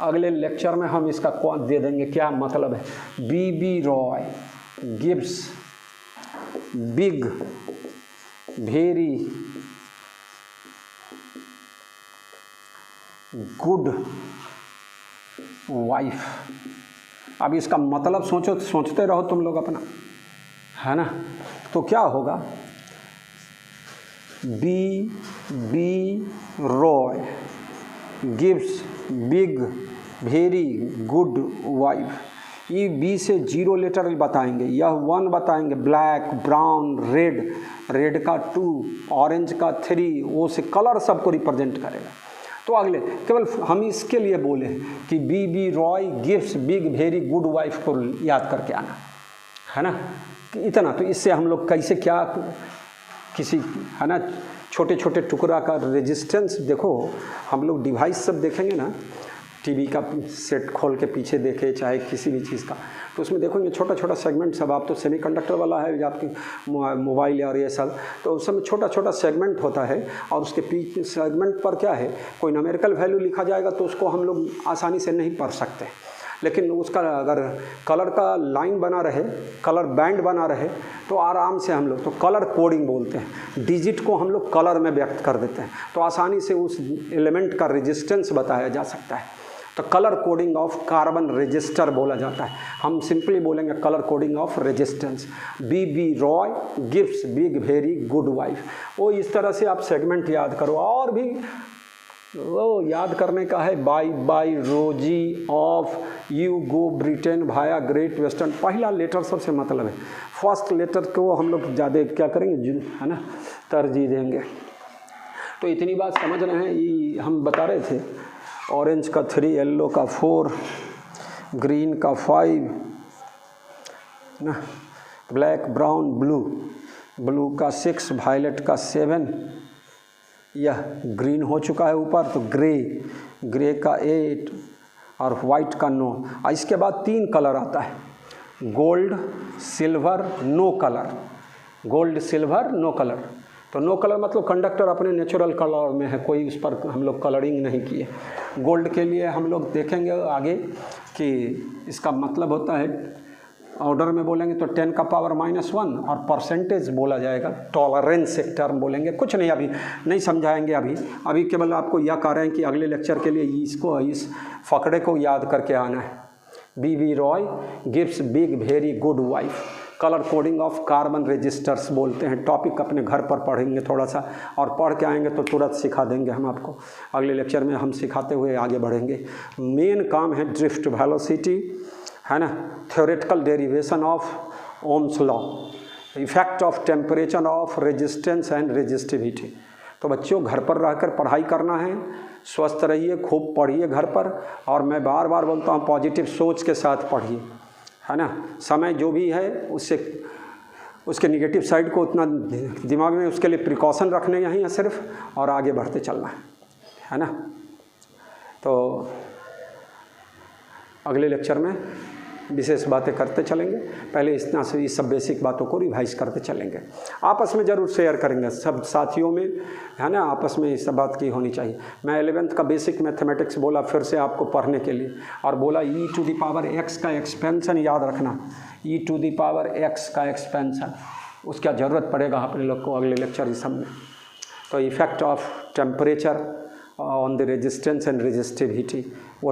अगले लेक्चर में हम इसका दे देंगे क्या मतलब है। B.B. Roy gives big very good wife. अब इसका मतलब सोचते रहो तुम लोग अपना, है ना। तो क्या होगा, B.B. Roy gives big very good wife. ये बी से 0 लेटर बताएंगे, यह 1 बताएंगे, ब्लैक, ब्राउन, रेड का 2, ऑरेंज का 3, वो से कलर सबको रिप्रेजेंट करेगा। तो अगले केवल हम इसके लिए बोले कि B.B. Roy gives big very good wife को याद करके आना, है ना, इतना। तो इससे हम लोग कैसे क्या किसी, है ना, छोटे छोटे टुकड़ा का रेजिस्टेंस देखो, हम लोग डिवाइस सब देखेंगे ना, टीवी का सेट खोल के पीछे देखे, चाहे किसी भी चीज़ का, तो उसमें देखोगे छोटा छोटा सेगमेंट सब। आप तो सेमीकंडक्टर वाला है आपकी मोबाइल और ये सब, तो उस समय छोटा छोटा सेगमेंट होता है और उसके पीछे सेगमेंट पर क्या है, कोई न्यूमेरिकल वैल्यू लिखा जाएगा तो उसको हम लोग आसानी से नहीं पढ़ सकते। लेकिन उसका अगर कलर का लाइन बना रहे, कलर बैंड बना रहे, तो आराम से हम लोग, तो कलर कोडिंग बोलते हैं, डिजिट को हम लोग कलर में व्यक्त कर देते हैं, तो आसानी से उस एलिमेंट का रेजिस्टेंस बताया जा सकता है। तो colour coding of carbon resistor बोला जाता है। हम सिंपली बोलेंगे colour coding of resistance. B Roy gives big very good wife. वो इस तरह से आप सेगमेंट याद करो। और भी वो याद करने का है, बाय रोजी of you go Britain Bhaya great western. पहला लेटर सबसे मतलब है, फर्स्ट लेटर को हम लोग ज़्यादा क्या करेंगे, है ना, तरजीह देंगे। तो इतनी बात समझ रहे हैं। ये हम बता रहे थे, ऑरेंज का 3, येलो का 4, ग्रीन का 5 ना, ब्लैक ब्राउन ब्लू का 6, वायलेट का 7, यह ग्रीन हो चुका है ऊपर, तो ग्रे का 8 और वाइट का 9। इसके बाद 3 कलर आता है, gold silver no colour. Gold silver no colour, तो नो कलर मतलब कंडक्टर अपने नेचुरल कलर में है, कोई उस पर हम लोग कलरिंग नहीं किए। गोल्ड के लिए हम लोग देखेंगे आगे कि इसका मतलब होता है, ऑर्डर में बोलेंगे तो 10 का पावर -1 और परसेंटेज बोला जाएगा, टॉलरेंस एक टर्म बोलेंगे। कुछ नहीं, अभी नहीं समझाएंगे। अभी केवल आपको यह कह रहे हैं कि अगले लेक्चर के लिए इस फकड़े को याद करके आना है। B Roy gives big very good wife. Colour coding of carbon resistors बोलते हैं। टॉपिक अपने घर पर पढ़ेंगे थोड़ा सा, और पढ़ के आएंगे तो तुरंत सिखा देंगे हम आपको। अगले लेक्चर में हम सिखाते हुए आगे बढ़ेंगे। मेन काम है ड्रिफ्ट वेलोसिटी, है ना, theoretical derivation of Ohm's law, effect of temperature of resistance and resistivity. तो बच्चों घर पर रहकर पढ़ाई करना है, स्वस्थ रहिए, खूब पढ़िए घर पर, और मैं बार बार बोलता हूँ पॉजिटिव सोच के साथ पढ़िए, है ना। समय जो भी है उसके निगेटिव साइड को उतना दिमाग में, उसके लिए प्रिकॉशन रखने यहीं है सिर्फ, और आगे बढ़ते चलना है ना। तो अगले लेक्चर में विशेष बातें करते चलेंगे। पहले इस सब बेसिक बातों को रिवाइज करते चलेंगे, आपस में ज़रूर शेयर करेंगे सब साथियों में, है ना। आपस में इस सब बात की होनी चाहिए। मैं 11th का बेसिक मैथमेटिक्स बोला फिर से आपको पढ़ने के लिए, और बोला e⁻x का एक्सपेंशन याद रखना, e⁻x का एक्सपेंशन, उसका ज़रूरत पड़ेगा अपने लोग को अगले लेक्चर इस सब में। तो effect of temperature on the resistance and resistivity, वो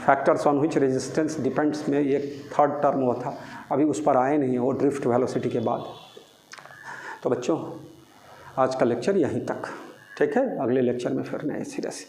factors on which resistance depends में एक 3rd टर्म हुआ था, अभी उस पर आए नहीं है, वो ड्रिफ्ट वेलोसिटी के बाद। तो बच्चों आज का लेक्चर यहीं तक, ठीक है। अगले लेक्चर में फिर नए सिरे से